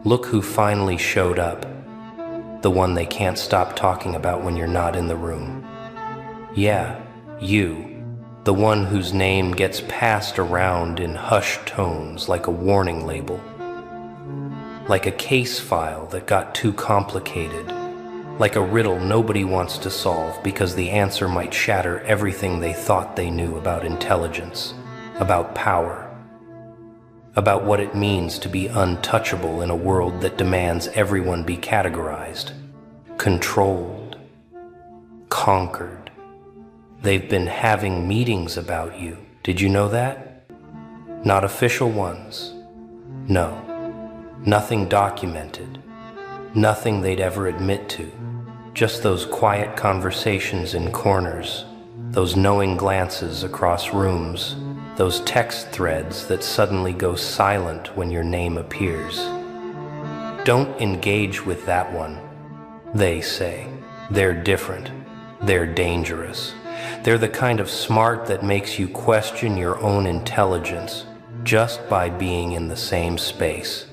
Look who finally showed up. The one they can't stop talking about when you're not in the room. Yeah, you. The one whose name gets passed around in hushed tones like a warning label. Like a case file that got too complicated. Like a riddle nobody wants to solve because the answer might shatter everything they thought they knew about intelligence, about power, about what it means to be untouchable in a world that demands everyone be categorized, controlled, conquered. They've been having meetings about you. Did you know that? Not official ones. No. Nothing documented. Nothing they'd ever admit to. Just those quiet conversations in corners, those knowing glances across rooms, those text threads that suddenly go silent when your name appears. Don't engage with that one, they say. They're different. They're dangerous. They're the kind of smart that makes you question your own intelligence just by being in the same space.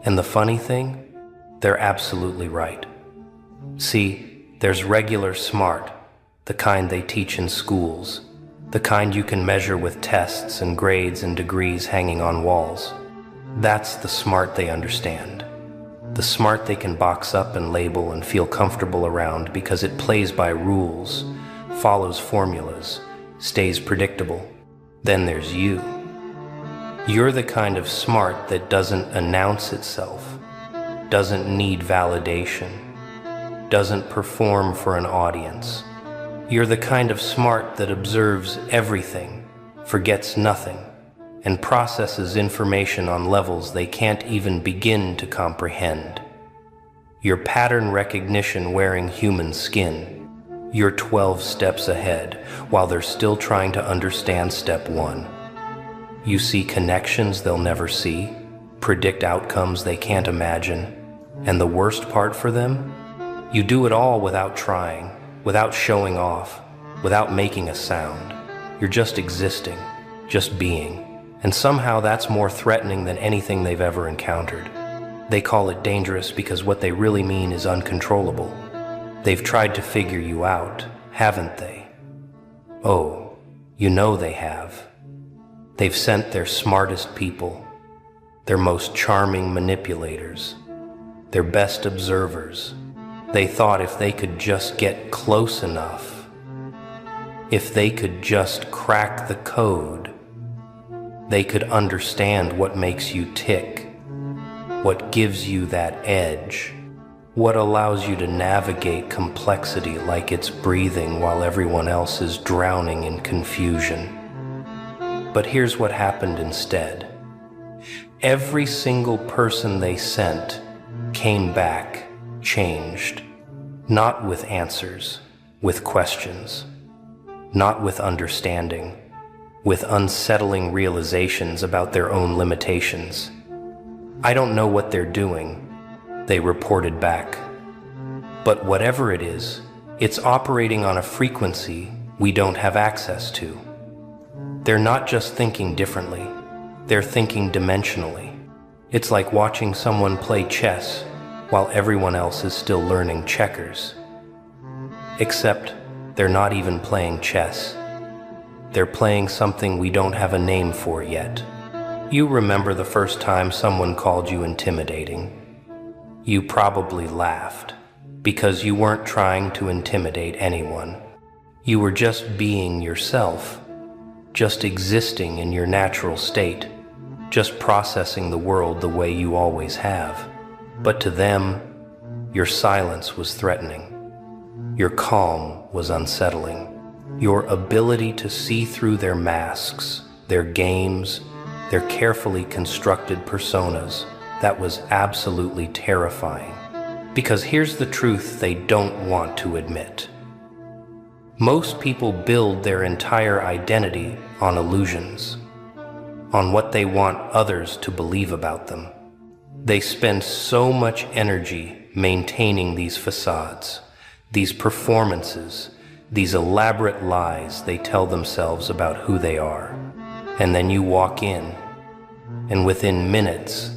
And the funny thing? They're absolutely right. See, there's regular smart, the kind they teach in schools, the kind you can measure with tests and grades and degrees hanging on walls. That's the smart they understand. The smart they can box up and label and feel comfortable around because it plays by rules, follows formulas, stays predictable. Then there's you. You're the kind of smart that doesn't announce itself, doesn't need validation, doesn't perform for an audience. You're the kind of smart that observes everything, forgets nothing, and processes information on levels they can't even begin to comprehend. You're pattern recognition wearing human skin. You're 12 steps ahead, while they're still trying to understand step 1. You see connections they'll never see, predict outcomes they can't imagine, and the worst part for them? You do it all without trying, without showing off, without making a sound. You're just existing, just being. And somehow that's more threatening than anything they've ever encountered. They call it dangerous because what they really mean is uncontrollable. They've tried to figure you out, haven't they? Oh, you know they have. They've sent their smartest people, their most charming manipulators, their best observers. They thought if they could just get close enough, if they could just crack the code, they could understand what makes you tick, what gives you that edge, what allows you to navigate complexity like it's breathing while everyone else is drowning in confusion. But here's what happened instead. Every single person they sent came back changed, not with answers, with questions, not with understanding, with unsettling realizations about their own limitations. I don't know what they're doing, they reported back. But whatever it is, it's operating on a frequency we don't have access to. They're not just thinking differently, they're thinking dimensionally. It's like watching someone play chess while everyone else is still learning checkers. Except they're not even playing chess. They're playing something we don't have a name for yet. You remember the first time someone called you intimidating. You probably laughed, because you weren't trying to intimidate anyone. You were just being yourself, just existing in your natural state, just processing the world the way you always have. But to them, your silence was threatening. Your calm was unsettling. Your ability to see through their masks, their games, their carefully constructed personas, that was absolutely terrifying. Because here's the truth they don't want to admit. Most people build their entire identity on illusions, on what they want others to believe about them. They spend so much energy maintaining these facades, these performances, these elaborate lies they tell themselves about who they are. And then you walk in, and within minutes,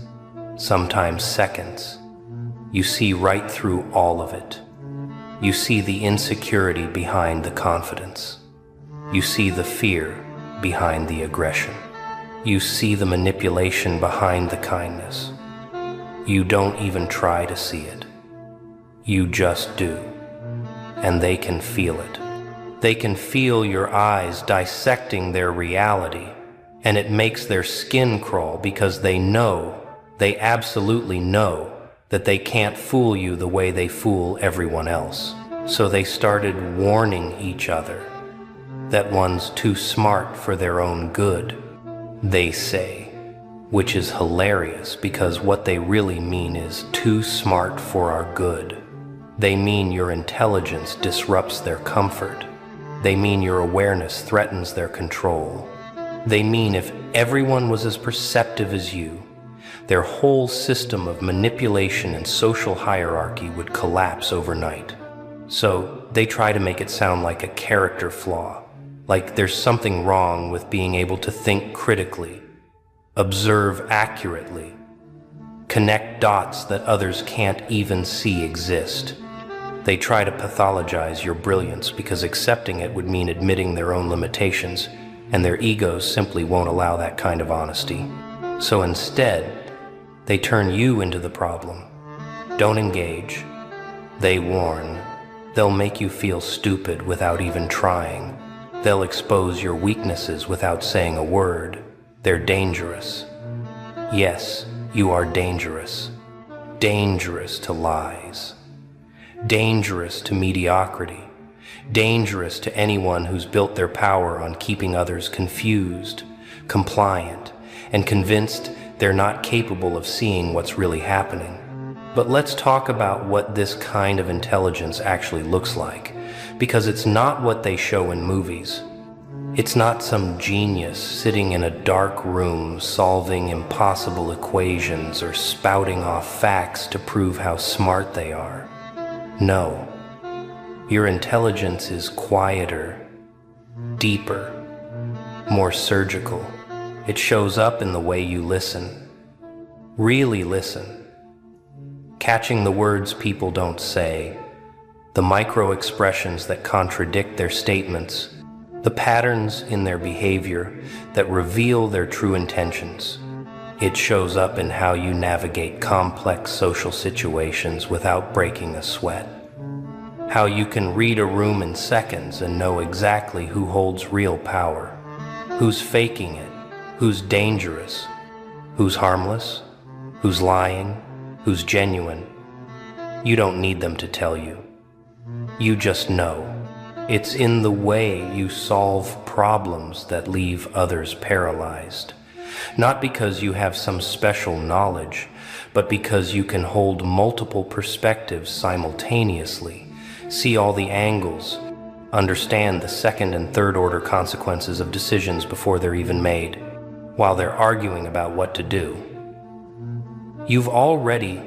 sometimes seconds. You see right through all of it. You see the insecurity behind the confidence. You see the fear behind the aggression. You see the manipulation behind the kindness. You don't even try to see it. You just do. And they can feel it. They can feel your eyes dissecting their reality, and it makes their skin crawl because they absolutely know that they can't fool you the way they fool everyone else. So they started warning each other that one's too smart for their own good, they say, which is hilarious because what they really mean is too smart for our good. They mean your intelligence disrupts their comfort. They mean your awareness threatens their control. They mean if everyone was as perceptive as you, their whole system of manipulation and social hierarchy would collapse overnight. So they try to make it sound like a character flaw, like there's something wrong with being able to think critically, observe accurately, connect dots that others can't even see exist. They try to pathologize your brilliance because accepting it would mean admitting their own limitations, and their egos simply won't allow that kind of honesty. So instead, they turn you into the problem. Don't engage. They warn. They'll make you feel stupid without even trying. They'll expose your weaknesses without saying a word. They're dangerous. Yes, you are dangerous. Dangerous to lies. Dangerous to mediocrity. Dangerous to anyone who's built their power on keeping others confused, compliant, and convinced they're not capable of seeing what's really happening. But let's talk about what this kind of intelligence actually looks like, because it's not what they show in movies. It's not some genius sitting in a dark room solving impossible equations or spouting off facts to prove how smart they are. No, your intelligence is quieter, deeper, more surgical. It shows up in the way you listen. Really listen. Catching the words people don't say, the micro-expressions that contradict their statements, the patterns in their behavior that reveal their true intentions. It shows up in how you navigate complex social situations without breaking a sweat. How you can read a room in seconds and know exactly who holds real power, who's faking it, who's dangerous, who's harmless, who's lying, who's genuine. You don't need them to tell you. You just know. It's in the way you solve problems that leave others paralyzed. Not because you have some special knowledge, but because you can hold multiple perspectives simultaneously, see all the angles, understand the second and third order consequences of decisions before they're even made, while they're arguing about what to do. You've already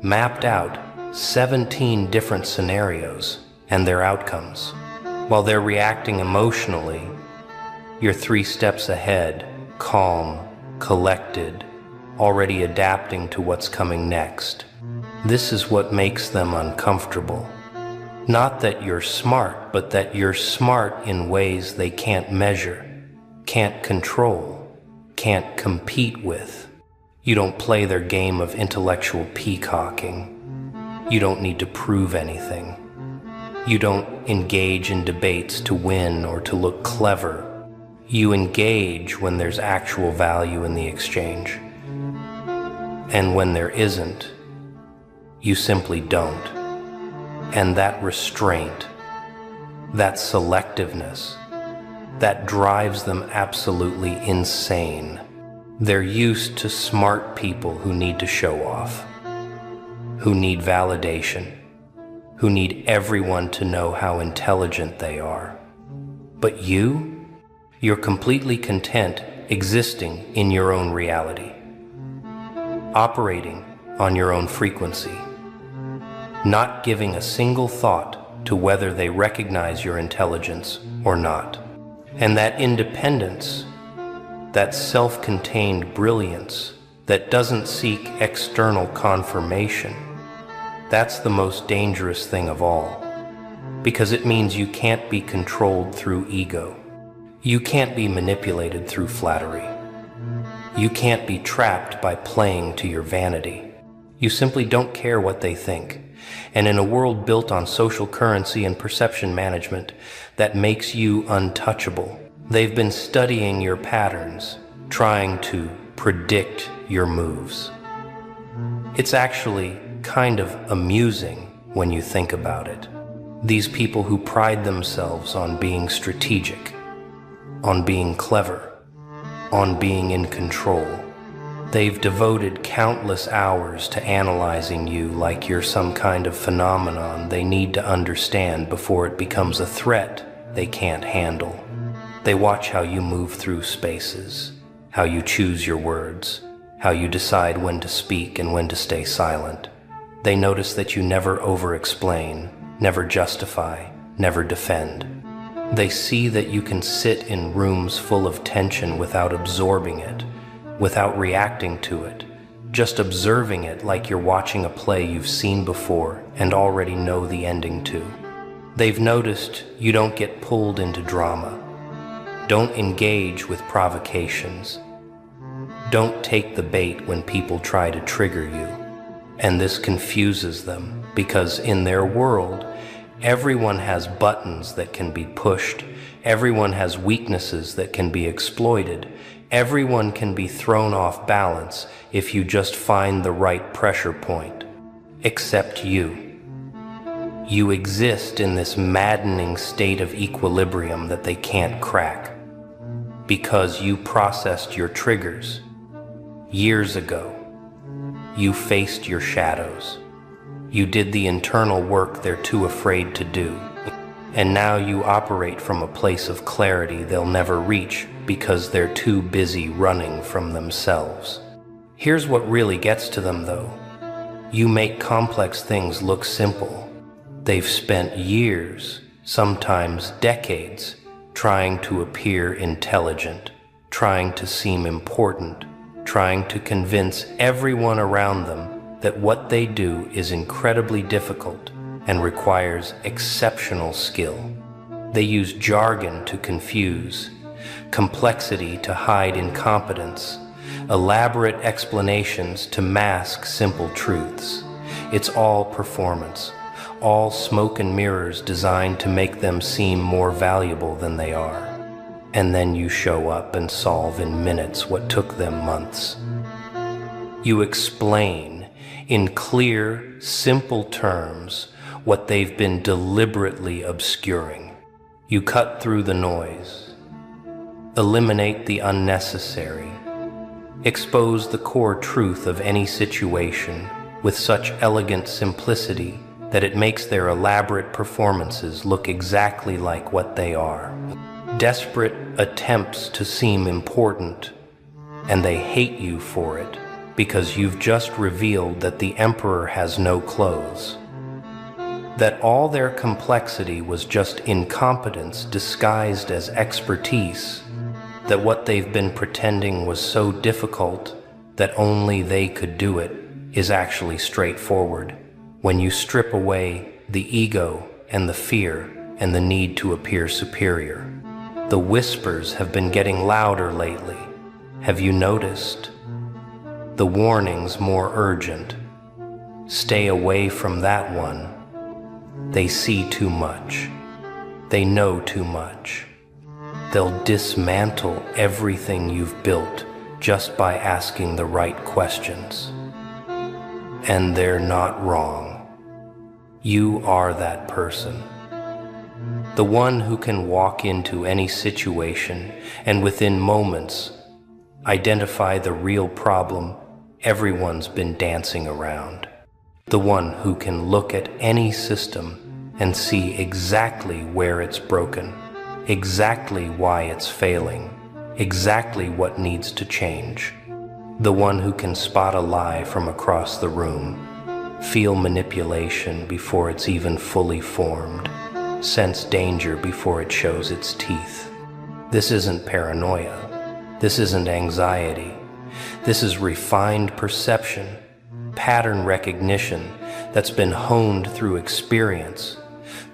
mapped out 17 different scenarios and their outcomes. While they're reacting emotionally, you're 3 steps ahead, calm, collected, already adapting to what's coming next. This is what makes them uncomfortable. Not that you're smart, but that you're smart in ways they can't measure, can't control, can't compete with. You don't play their game of intellectual peacocking. You don't need to prove anything. You don't engage in debates to win or to look clever. You engage when there's actual value in the exchange. And when there isn't, you simply don't. And that restraint, that selectiveness, that drives them absolutely insane. They're used to smart people who need to show off, who need validation, who need everyone to know how intelligent they are. But you're completely content existing in your own reality, operating on your own frequency, not giving a single thought to whether they recognize your intelligence or not. And that independence, that self-contained brilliance that doesn't seek external confirmation. That's the most dangerous thing of all, because it means you can't be controlled through ego. You can't be manipulated through flattery. You can't be trapped by playing to your vanity. You simply don't care what they think. And in a world built on social currency and perception management that makes you untouchable, they've been studying your patterns, trying to predict your moves. It's actually kind of amusing when you think about it. These people who pride themselves on being strategic, on being clever, on being in control, they've devoted countless hours to analyzing you like you're some kind of phenomenon they need to understand before it becomes a threat they can't handle. They watch how you move through spaces, how you choose your words, how you decide when to speak and when to stay silent. They notice that you never over-explain, never justify, never defend. They see that you can sit in rooms full of tension without absorbing it, without reacting to it, just observing it like you're watching a play you've seen before and already know the ending to. They've noticed you don't get pulled into drama, don't engage with provocations, don't take the bait when people try to trigger you. And this confuses them because in their world, everyone has buttons that can be pushed, everyone has weaknesses that can be exploited, everyone can be thrown off balance if you just find the right pressure point, except you. You exist in this maddening state of equilibrium that they can't crack because you processed your triggers years ago. You faced your shadows. You did the internal work they're too afraid to do. And now you operate from a place of clarity they'll never reach because they're too busy running from themselves. Here's what really gets to them, though. You make complex things look simple. They've spent years, sometimes decades, trying to appear intelligent, trying to seem important, trying to convince everyone around them that what they do is incredibly difficult and requires exceptional skill. They use jargon to confuse, complexity to hide incompetence, elaborate explanations to mask simple truths. It's all performance, all smoke and mirrors designed to make them seem more valuable than they are. And then you show up and solve in minutes what took them months. You explain in clear, simple terms what they've been deliberately obscuring. You cut through the noise, eliminate the unnecessary, expose the core truth of any situation with such elegant simplicity that it makes their elaborate performances look exactly like what they are. Desperate attempts to seem important, and they hate you for it because you've just revealed that the emperor has no clothes, that all their complexity was just incompetence disguised as expertise, that what they've been pretending was so difficult that only they could do it is actually straightforward. When you strip away the ego and the fear and the need to appear superior. The whispers have been getting louder lately. Have you noticed? The warning's more urgent. Stay away from that one. They see too much. They know too much. They'll dismantle everything you've built just by asking the right questions. And they're not wrong. You are that person. The one who can walk into any situation and within moments identify the real problem everyone's been dancing around. The one who can look at any system and see exactly where it's broken, exactly why it's failing, exactly what needs to change. The one who can spot a lie from across the room, feel manipulation before it's even fully formed, sense danger before it shows its teeth. This isn't paranoia. This isn't anxiety. This is refined perception, pattern recognition that's been honed through experience,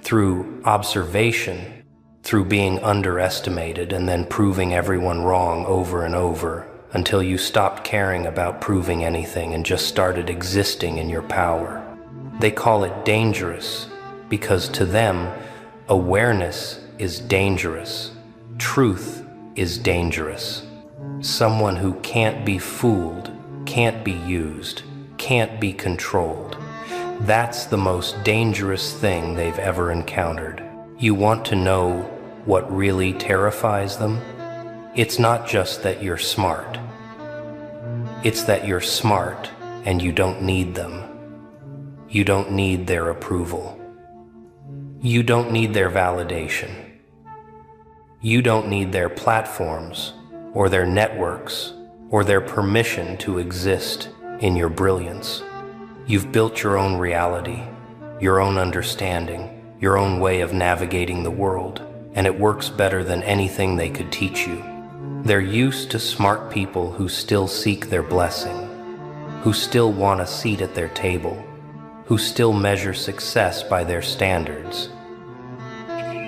through observation, through being underestimated and then proving everyone wrong over and over until you stopped caring about proving anything and just started existing in your power. They call it dangerous because to them, awareness is dangerous. Truth is dangerous. Someone who can't be fooled, can't be used, can't be controlled. That's the most dangerous thing they've ever encountered. You want to know what really terrifies them? It's not just that you're smart. It's that you're smart and you don't need them. You don't need their approval. You don't need their validation. You don't need their platforms or their networks or their permission to exist in your brilliance. You've built your own reality, your own understanding, your own way of navigating the world, and it works better than anything they could teach you. They're used to smart people who still seek their blessing, who still want a seat at their table, who still measure success by their standards.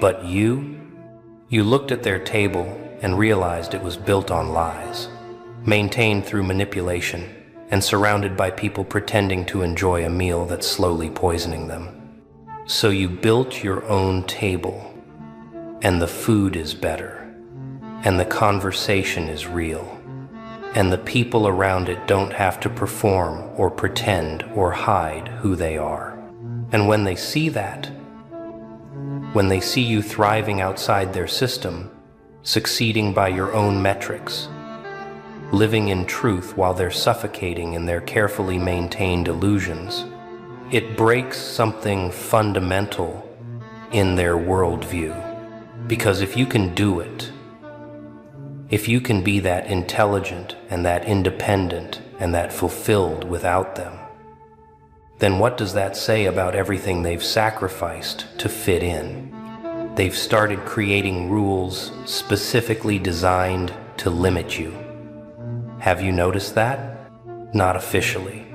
But you looked at their table and realized it was built on lies, maintained through manipulation, and surrounded by people pretending to enjoy a meal that's slowly poisoning them. So you built your own table, and the food is better, and the conversation is real, and the people around it don't have to perform or pretend or hide who they are. And when they see that, when they see you thriving outside their system, succeeding by your own metrics, living in truth while they're suffocating in their carefully maintained illusions, it breaks something fundamental in their worldview. Because if you can do it, if you can be that intelligent and that independent and that fulfilled without them, then what does that say about everything they've sacrificed to fit in? They've started creating rules specifically designed to limit you. Have you noticed that? Not officially,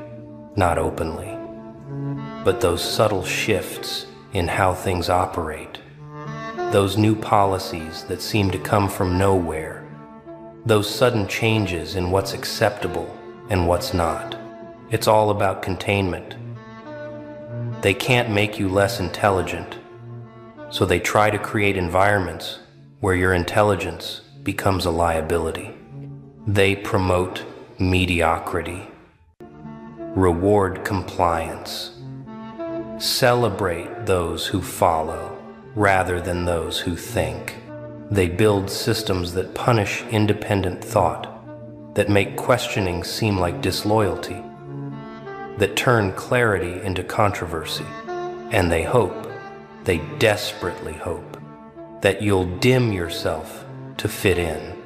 not openly, but those subtle shifts in how things operate, those new policies that seem to come from nowhere, those sudden changes in what's acceptable and what's not. It's all about containment. They can't make you less intelligent, so they try to create environments where your intelligence becomes a liability. They promote mediocrity, reward compliance, celebrate those who follow rather than those who think. They build systems that punish independent thought, that make questioning seem like disloyalty, that turn clarity into controversy. And they hope, they desperately hope, that you'll dim yourself to fit in,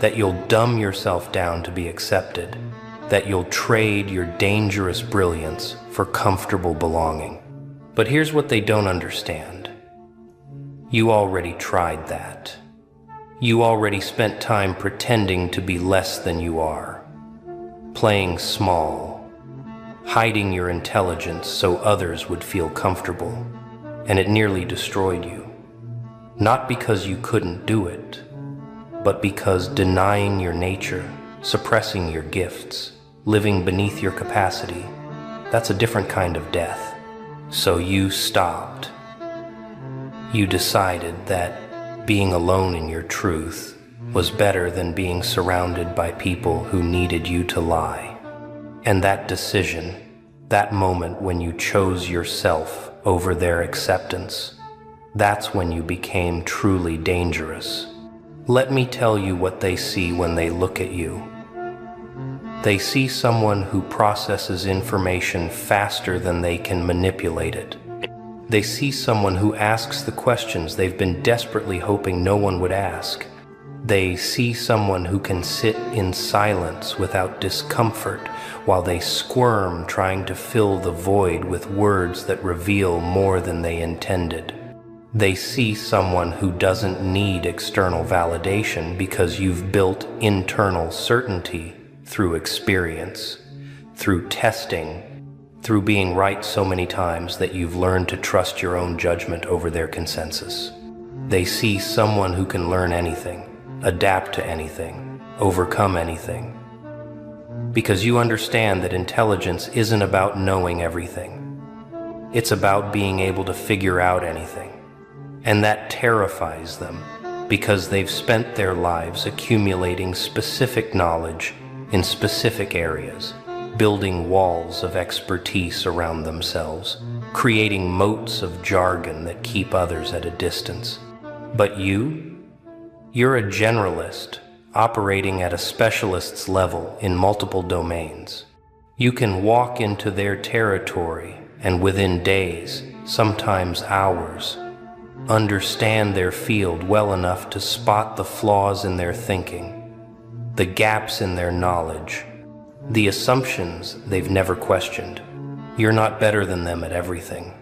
that you'll dumb yourself down to be accepted, that you'll trade your dangerous brilliance for comfortable belonging. But here's what they don't understand. You already tried that. You already spent time pretending to be less than you are, playing small, hiding your intelligence so others would feel comfortable, and it nearly destroyed you. Not because you couldn't do it, but because denying your nature, suppressing your gifts, living beneath your capacity, that's a different kind of death. So you stopped. You decided that being alone in your truth was better than being surrounded by people who needed you to lie. And that decision, that moment when you chose yourself over their acceptance, that's when you became truly dangerous. Let me tell you what they see when they look at you. They see someone who processes information faster than they can manipulate it. They see someone who asks the questions they've been desperately hoping no one would ask. They see someone who can sit in silence without discomfort while they squirm trying to fill the void with words that reveal more than they intended. They see someone who doesn't need external validation because you've built internal certainty through experience, through testing, through being right so many times that you've learned to trust your own judgment over their consensus. They see someone who can learn anything, adapt to anything, overcome anything. Because you understand that intelligence isn't about knowing everything. It's about being able to figure out anything. And that terrifies them because they've spent their lives accumulating specific knowledge in specific areas, building walls of expertise around themselves, creating moats of jargon that keep others at a distance. But you're a generalist, operating at a specialist's level in multiple domains. You can walk into their territory and within days, sometimes hours, understand their field well enough to spot the flaws in their thinking, the gaps in their knowledge, the assumptions they've never questioned. You're not better than them at everything,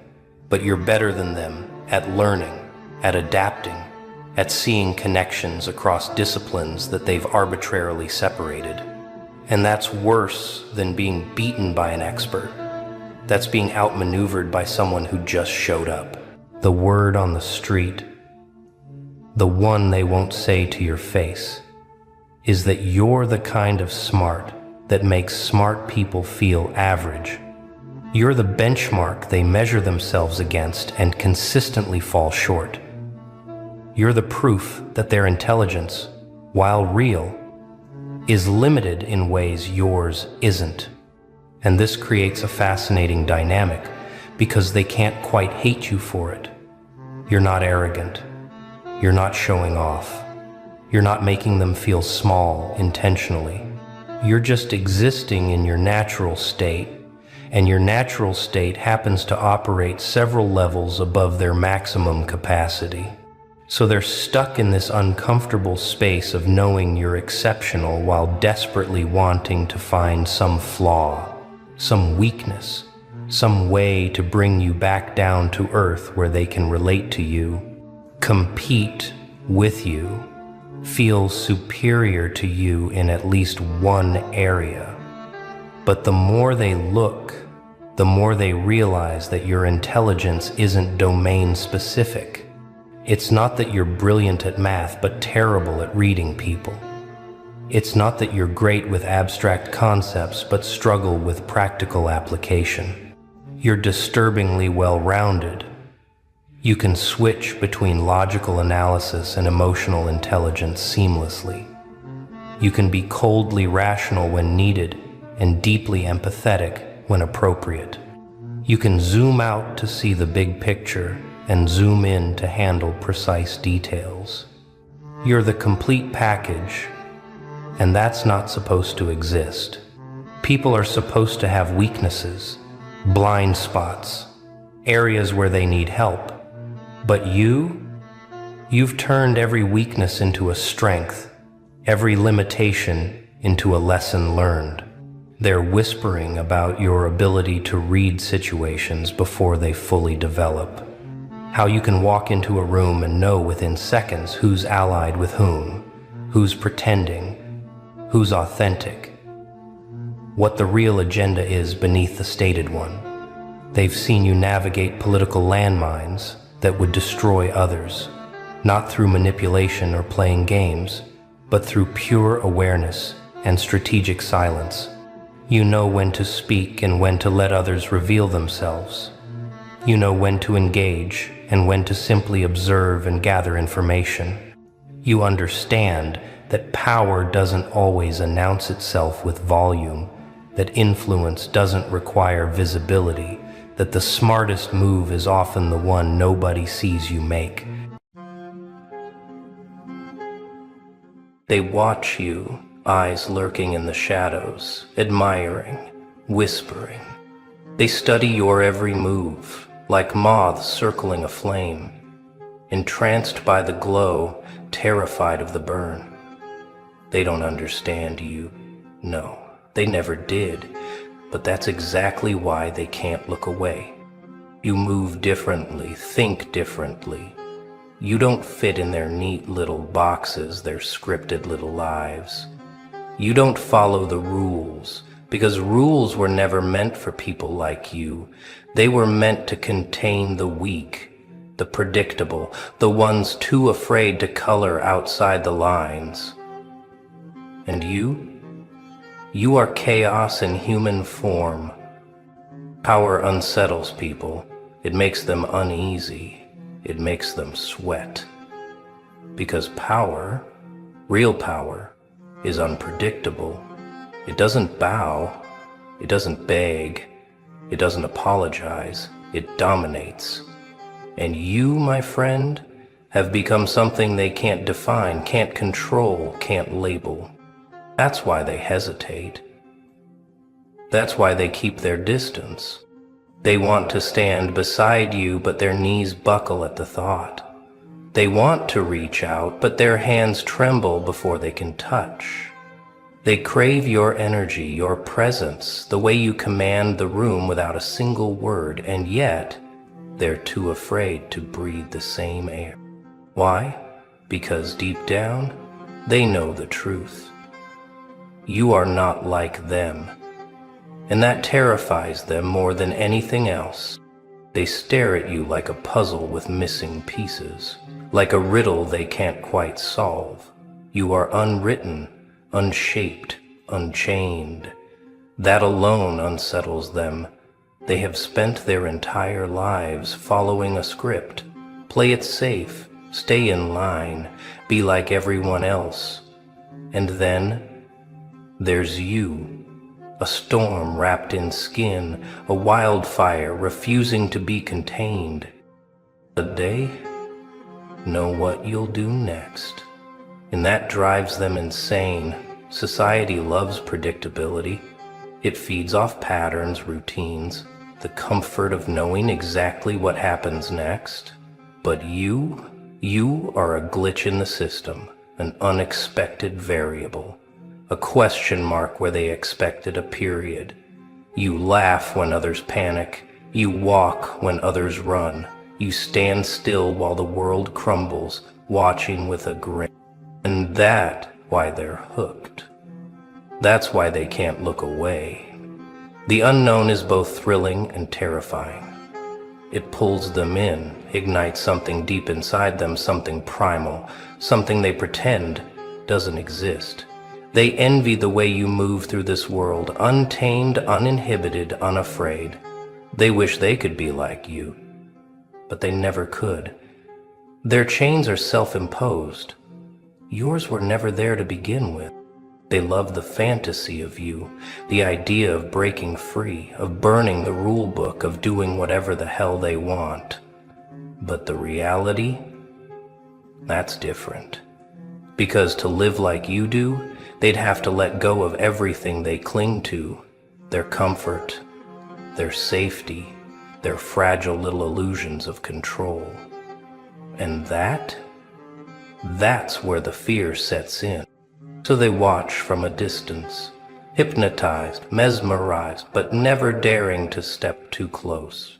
but you're better than them at learning, at adapting, at seeing connections across disciplines that they've arbitrarily separated. And that's worse than being beaten by an expert. That's being outmaneuvered by someone who just showed up. The word on the street, the one they won't say to your face, is that you're the kind of smart that makes smart people feel average. You're the benchmark they measure themselves against and consistently fall short. You're the proof that their intelligence, while real, is limited in ways yours isn't. And this creates a fascinating dynamic because they can't quite hate you for it. You're not arrogant. You're not showing off. You're not making them feel small intentionally. You're just existing in your natural state, and your natural state happens to operate several levels above their maximum capacity. So they're stuck in this uncomfortable space of knowing you're exceptional while desperately wanting to find some flaw, some weakness, some way to bring you back down to earth where they can relate to you, compete with you, feel superior to you in at least one area. But the more they look, the more they realize that your intelligence isn't domain specific. It's not that you're brilliant at math but terrible at reading people. It's not that you're great with abstract concepts but struggle with practical application. You're disturbingly well-rounded. You can switch between logical analysis and emotional intelligence seamlessly. You can be coldly rational when needed and deeply empathetic when appropriate. You can zoom out to see the big picture and zoom in to handle precise details. You're the complete package, and that's not supposed to exist. People are supposed to have weaknesses, blind spots, areas where they need help. But you've turned every weakness into a strength, every limitation into a lesson learned. They're whispering about your ability to read situations before they fully develop. How you can walk into a room and know within seconds who's allied with whom, who's pretending, who's authentic, what the real agenda is beneath the stated one. They've seen you navigate political landmines that would destroy others, not through manipulation or playing games, but through pure awareness and strategic silence. You know when to speak and when to let others reveal themselves. You know when to engage and when to simply observe and gather information. You understand that power doesn't always announce itself with volume, that influence doesn't require visibility, that the smartest move is often the one nobody sees you make. They watch you, eyes lurking in the shadows, admiring, whispering. They study your every move, like moths circling a flame, entranced by the glow, terrified of the burn. They don't understand you. No, they never did. But that's exactly why they can't look away. You move differently, think differently. You don't fit in their neat little boxes, their scripted little lives. You don't follow the rules, because rules were never meant for people like you. They were meant to contain the weak, the predictable, the ones too afraid to color outside the lines. And you are chaos in human form. Power unsettles people. It makes them uneasy. It makes them sweat. Because power, real power, is unpredictable. It doesn't bow. It doesn't beg. It doesn't apologize. It dominates. And you, my friend, have become something they can't define, can't control, can't label. That's why they hesitate. That's why they keep their distance. They want to stand beside you, but their knees buckle at the thought. They want to reach out, but their hands tremble before they can touch. They crave your energy, your presence, the way you command the room without a single word, and yet they're too afraid to breathe the same air. Why? Because deep down, they know the truth. You are not like them, and that terrifies them more than anything else. They stare at you like a puzzle with missing pieces, like a riddle they can't quite solve. You are unwritten, unshaped, unchained. That alone unsettles them. They have spent their entire lives following a script. Play it safe, stay in line, be like everyone else. And then there's you, a storm wrapped in skin, a wildfire refusing to be contained. But they know what you'll do next, and that drives them insane. Society loves predictability. It feeds off patterns, routines, the comfort of knowing exactly what happens next. But you are a glitch in the system, an unexpected variable, a question mark where they expected a period. You laugh when others panic. You walk when others run. You stand still while the world crumbles, watching with a grin. And that's why they're hooked. That's why they can't look away. The unknown is both thrilling and terrifying. It pulls them in, ignites something deep inside them, something primal, something they pretend doesn't exist. They envy the way you move through this world, untamed, uninhibited, unafraid. They wish they could be like you, but they never could. Their chains are self-imposed. Yours were never there to begin with. They love the fantasy of you, the idea of breaking free, of burning the rule book, of doing whatever the hell they want. But the reality, that's different. Because to live like you do, they'd have to let go of everything they cling to, their comfort, their safety, their fragile little illusions of control. And that's where the fear sets in. So they watch from a distance, hypnotized, mesmerized, but never daring to step too close.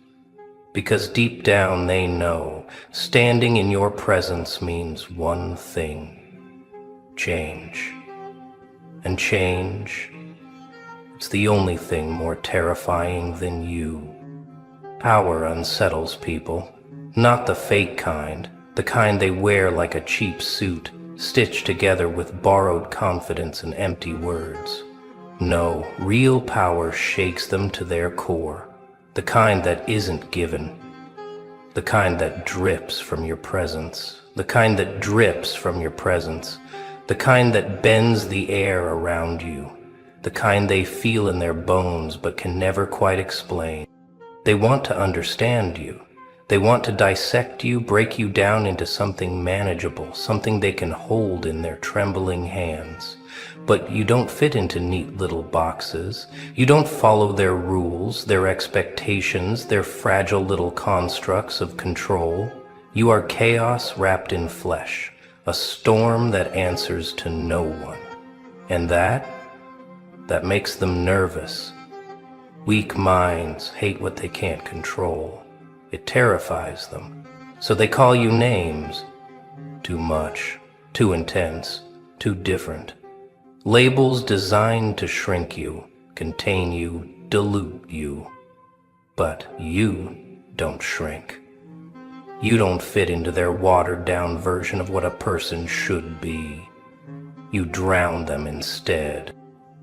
Because deep down they know, standing in your presence means one thing: change. And change, it's the only thing more terrifying than you. Power unsettles people, not the fake kind, the kind they wear like a cheap suit, stitched together with borrowed confidence and empty words. No, real power shakes them to their core, the kind that isn't given, the kind that drips from your presence, the kind that drips from your presence, the kind that bends the air around you, the kind they feel in their bones but can never quite explain. They want to understand you. They want to dissect you, break you down into something manageable, something they can hold in their trembling hands. But you don't fit into neat little boxes. You don't follow their rules, their expectations, their fragile little constructs of control. You are chaos wrapped in flesh, a storm that answers to no one. And that makes them nervous. Weak minds hate what they can't control. It terrifies them. So they call you names. Too much, too intense, too different. Labels designed to shrink you, contain you, dilute you. But you don't shrink. You don't fit into their watered-down version of what a person should be. You drown them instead.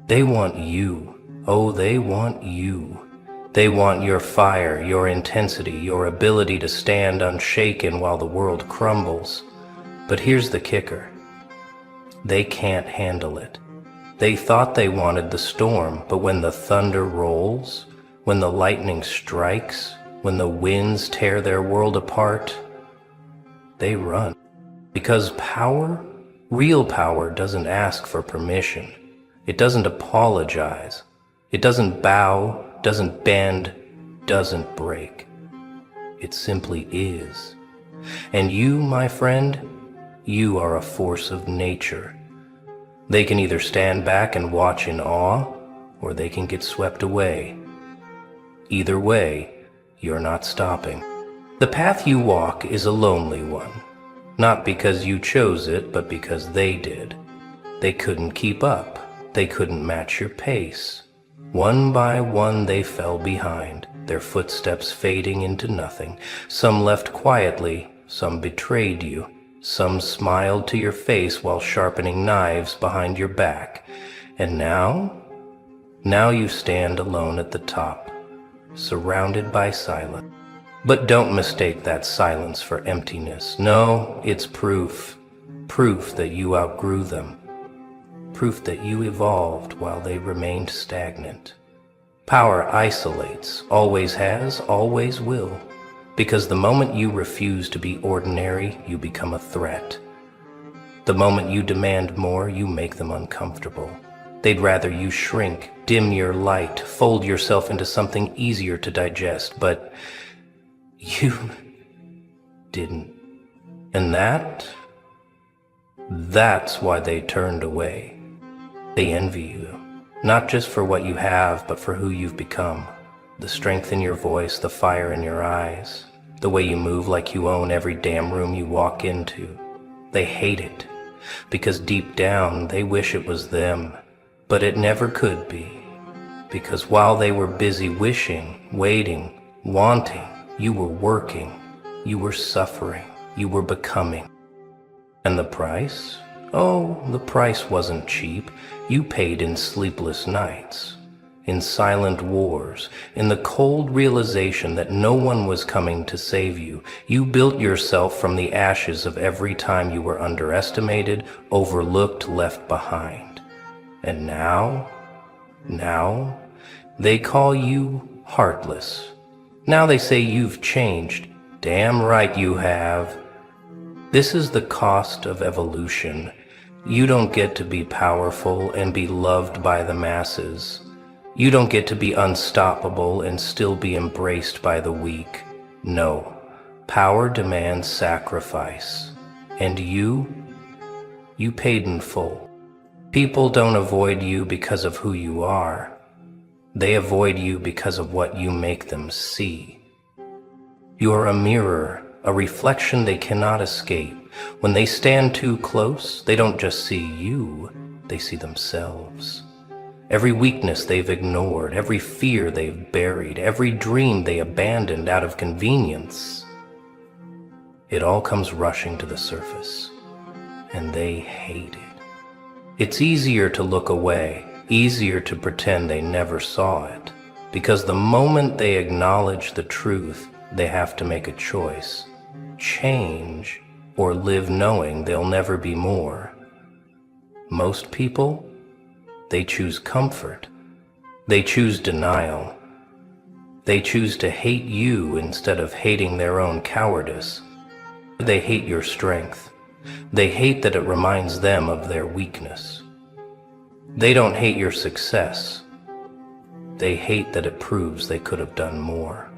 They want you. Oh, they want you. They want your fire, your intensity, your ability to stand unshaken while the world crumbles. But here's the kicker. They can't handle it. They thought they wanted the storm, but when the thunder rolls, when the lightning strikes, when the winds tear their world apart, they run. Because power, real power, doesn't ask for permission. It doesn't apologize. It doesn't bow, doesn't bend, doesn't break. It simply is. And you, my friend, you are a force of nature. They can either stand back and watch in awe, or they can get swept away. Either way, you're not stopping. The path you walk is a lonely one, not because you chose it, but because they did. They couldn't keep up. They couldn't match your pace. One by one they fell behind, their footsteps fading into nothing. Some left quietly, some betrayed you. Some smiled to your face while sharpening knives behind your back. And now you stand alone at the top, surrounded by silence. But don't mistake that silence for emptiness. No, it's proof that you outgrew them. Proof that you evolved while they remained stagnant. Power isolates, always has, always will. Because the moment you refuse to be ordinary, you become a threat. The moment you demand more, you make them uncomfortable. They'd rather you shrink, dim your light, fold yourself into something easier to digest, but you didn't. And that's why they turned away. They envy you, not just for what you have, but for who you've become. The strength in your voice, the fire in your eyes, the way you move like you own every damn room you walk into. They hate it, because deep down they wish it was them, but it never could be. Because while they were busy wishing, waiting, wanting, you were working, you were suffering, you were becoming. And the price? Oh, the price wasn't cheap. You paid in sleepless nights, in silent wars, in the cold realization that no one was coming to save you. You built yourself from the ashes of every time you were underestimated, overlooked, left behind. And now, they call you heartless. Now they say you've changed. Damn right you have. This is the cost of evolution. You don't get to be powerful and be loved by the masses. You don't get to be unstoppable and still be embraced by the weak. No, power demands sacrifice. And you paid in full. People don't avoid you because of who you are. They avoid you because of what you make them see. You're a mirror, a reflection they cannot escape. When they stand too close, they don't just see you, they see themselves. Every weakness they've ignored, every fear they've buried, every dream they abandoned out of convenience, it all comes rushing to the surface, and they hate it. It's easier to look away, easier to pretend they never saw it, because the moment they acknowledge the truth, they have to make a choice. Change or live knowing they'll never be more. Most people, they choose comfort. They choose denial. They choose to hate you instead of hating their own cowardice. They hate your strength. They hate that it reminds them of their weakness. They don't hate your success. They hate that it proves they could have done more.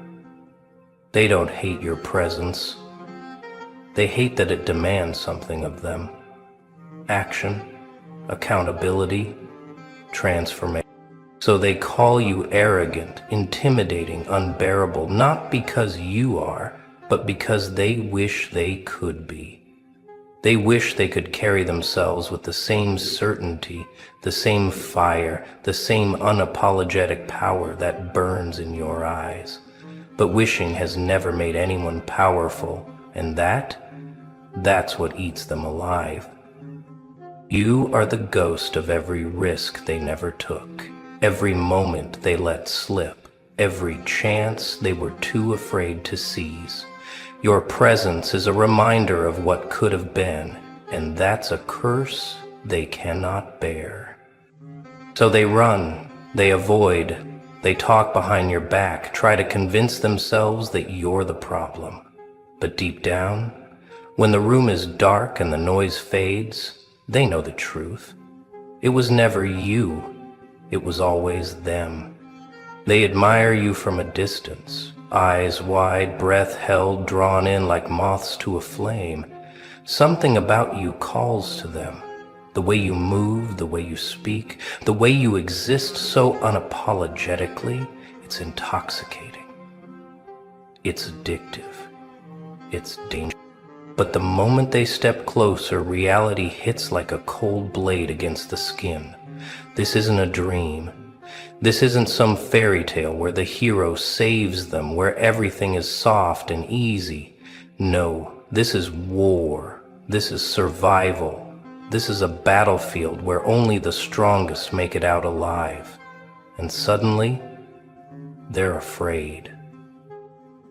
They don't hate your presence. They hate that it demands something of them. Action, accountability, transformation. So they call you arrogant, intimidating, unbearable, not because you are, but because they wish they could be. They wish they could carry themselves with the same certainty, the same fire, the same unapologetic power that burns in your eyes. But wishing has never made anyone powerful, and that's what eats them alive. You are the ghost of every risk they never took, every moment they let slip, every chance they were too afraid to seize. Your presence is a reminder of what could have been, and that's a curse they cannot bear. So they run, they avoid, they talk behind your back, try to convince themselves that you're the problem. But deep down, when the room is dark and the noise fades, they know the truth. It was never you, it was always them. They admire you from a distance, eyes wide, breath held, drawn in like moths to a flame. Something about you calls to them. The way you move, the way you speak, the way you exist so unapologetically, it's intoxicating. It's addictive. It's dangerous. But the moment they step closer, reality hits like a cold blade against the skin. This isn't a dream. This isn't some fairy tale where the hero saves them, where everything is soft and easy. No, this is war. This is survival. This is a battlefield where only the strongest make it out alive. And suddenly, they're afraid.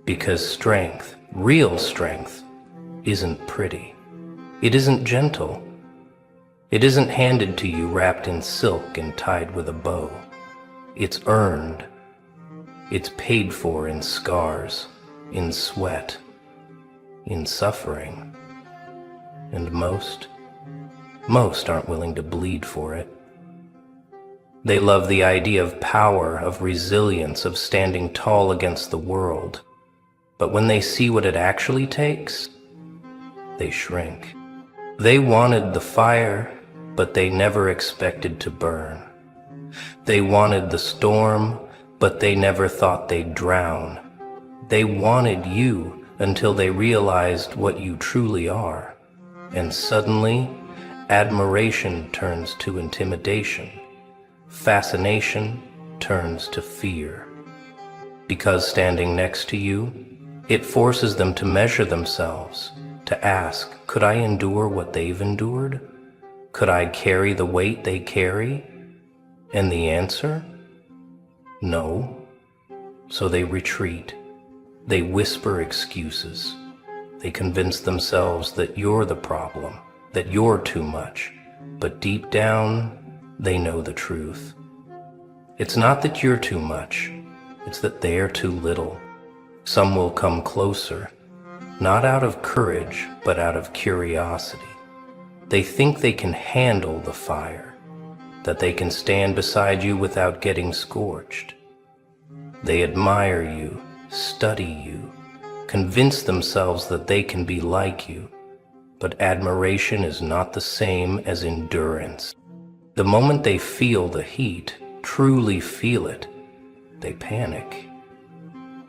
Because strength, real strength, isn't pretty. It isn't gentle. It isn't handed to you wrapped in silk and tied with a bow. It's earned. It's paid for in scars, in sweat, in suffering. And most aren't willing to bleed for it. They love the idea of power, of resilience, of standing tall against the world. But when they see what it actually takes, they shrink. They wanted the fire, but they never expected to burn. They wanted the storm, but they never thought they'd drown. They wanted you until they realized what you truly are. And suddenly, admiration turns to intimidation. Fascination turns to fear. Because standing next to you, it forces them to measure themselves, to ask, could I endure what they've endured? Could I carry the weight they carry? And the answer? No. So they retreat. They whisper excuses. They convince themselves that you're the problem, that you're too much. But deep down, they know the truth. It's not that you're too much. It's that they're too little. Some will come closer, not out of courage, but out of curiosity. They think they can handle the fire, that they can stand beside you without getting scorched. They admire you, study you, convince themselves that they can be like you. But admiration is not the same as endurance. The moment they feel the heat, truly feel it, they panic.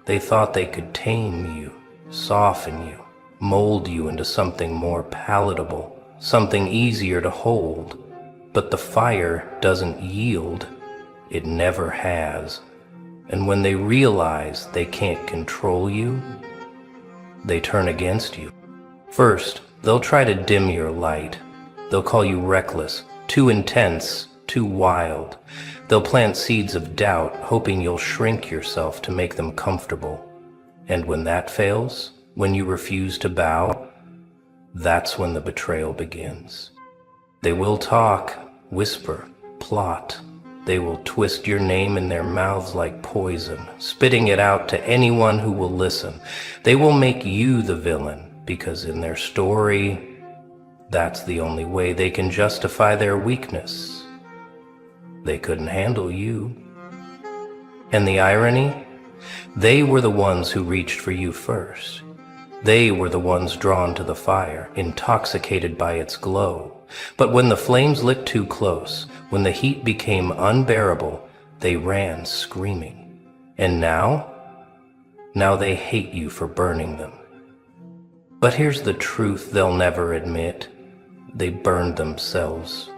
They thought they could tame you, soften you, mold you into something more palatable, something easier to hold. But the fire doesn't yield. It never has. And when they realize they can't control you, they turn against you. First, they'll try to dim your light. They'll call you reckless, too intense, too wild. They'll plant seeds of doubt, hoping you'll shrink yourself to make them comfortable. And when that fails, when you refuse to bow, that's when the betrayal begins. They will talk, whisper, plot. They will twist your name in their mouths like poison, spitting it out to anyone who will listen. They will make you the villain, because in their story, that's the only way they can justify their weakness. They couldn't handle you. And the irony? They were the ones who reached for you first. They were the ones drawn to the fire, intoxicated by its glow. But when the flames lit too close, when the heat became unbearable, they ran screaming. And now they hate you for burning them. But here's the truth they'll never admit. they burned themselves.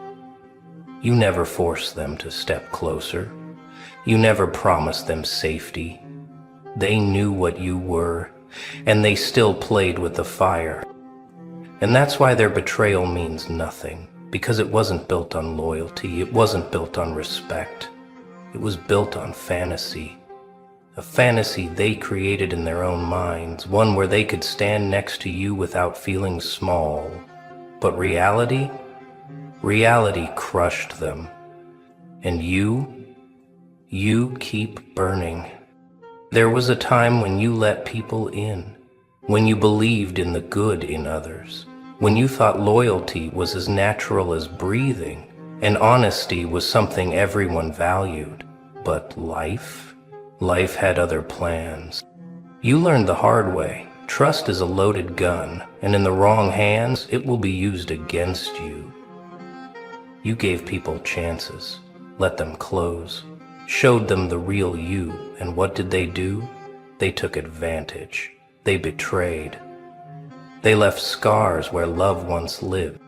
You never forced them to step closer. You never promised them safety. They knew what you were, and they still played with the fire. And that's why their betrayal means nothing, because it wasn't built on loyalty, it wasn't built on respect. It was built on fantasy. A fantasy they created in their own minds, one where they could stand next to you without feeling small. But reality crushed them. And you keep burning. There was a time when you let people in, when you believed in the good in others, when you thought loyalty was as natural as breathing, and honesty was something everyone valued. But life had other plans. You learned the hard way. Trust is a loaded gun, and in the wrong hands, it will be used against you. You gave people chances, let them close, showed them the real you, and what did they do? They took advantage. They betrayed. They left scars where love once lived.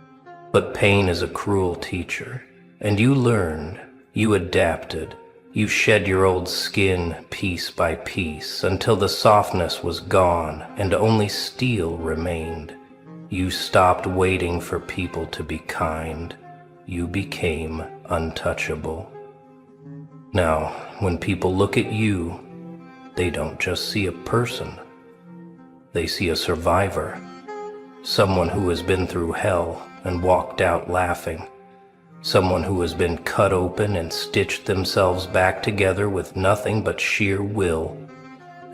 But pain is a cruel teacher, and you learned, you adapted, you shed your old skin piece by piece until the softness was gone and only steel remained. You stopped waiting for people to be kind. You became untouchable. Now, when people look at you, they don't just see a person. They see a survivor, someone who has been through hell and walked out laughing. Someone who has been cut open and stitched themselves back together with nothing but sheer will,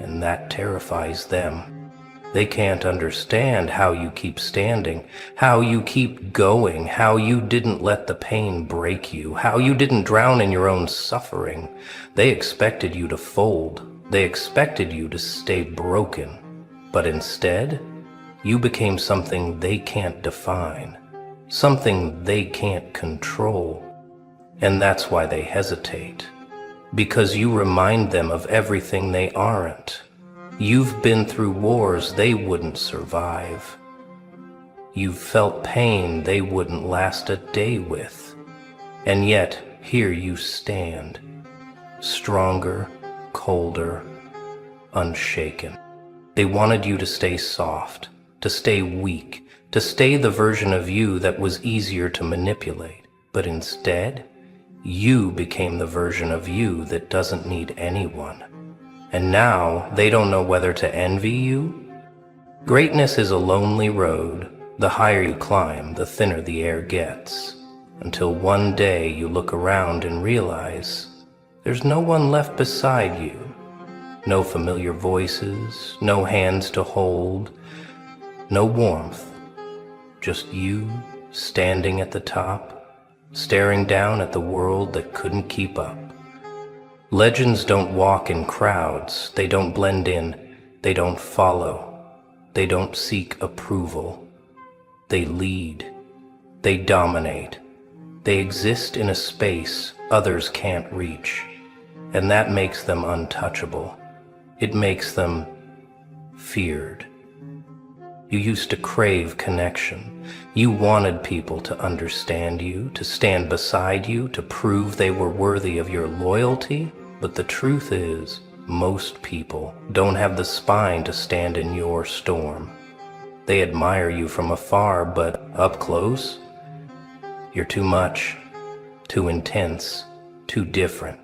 and that terrifies them. They can't understand how you keep standing, how you keep going, how you didn't let the pain break you, how you didn't drown in your own suffering. They expected you to fold. They expected you to stay broken. But instead, you became something they can't define. Something they can't control. And that's why they hesitate. Because you remind them of everything they aren't. You've been through wars they wouldn't survive. You've felt pain they wouldn't last a day with. And yet, here you stand. Stronger, colder, unshaken. They wanted you to stay soft, to stay weak, to stay the version of you that was easier to manipulate. But instead, you became the version of you that doesn't need anyone. And now they don't know whether to envy you. Greatness is a lonely road. The higher you climb, the thinner the air gets. Until one day you look around and realize there's no one left beside you. No familiar voices, no hands to hold, no warmth. Just you standing at the top, staring down at the world that couldn't keep up. Legends don't walk in crowds, they don't blend in, they don't follow, they don't seek approval. They lead, they dominate, they exist in a space others can't reach, and that makes them untouchable. It makes them feared. You used to crave connection. You wanted people to understand you, to stand beside you, to prove they were worthy of your loyalty. But the truth is, most people don't have the spine to stand in your storm. They admire you from afar, but up close, you're too much, too intense, too different.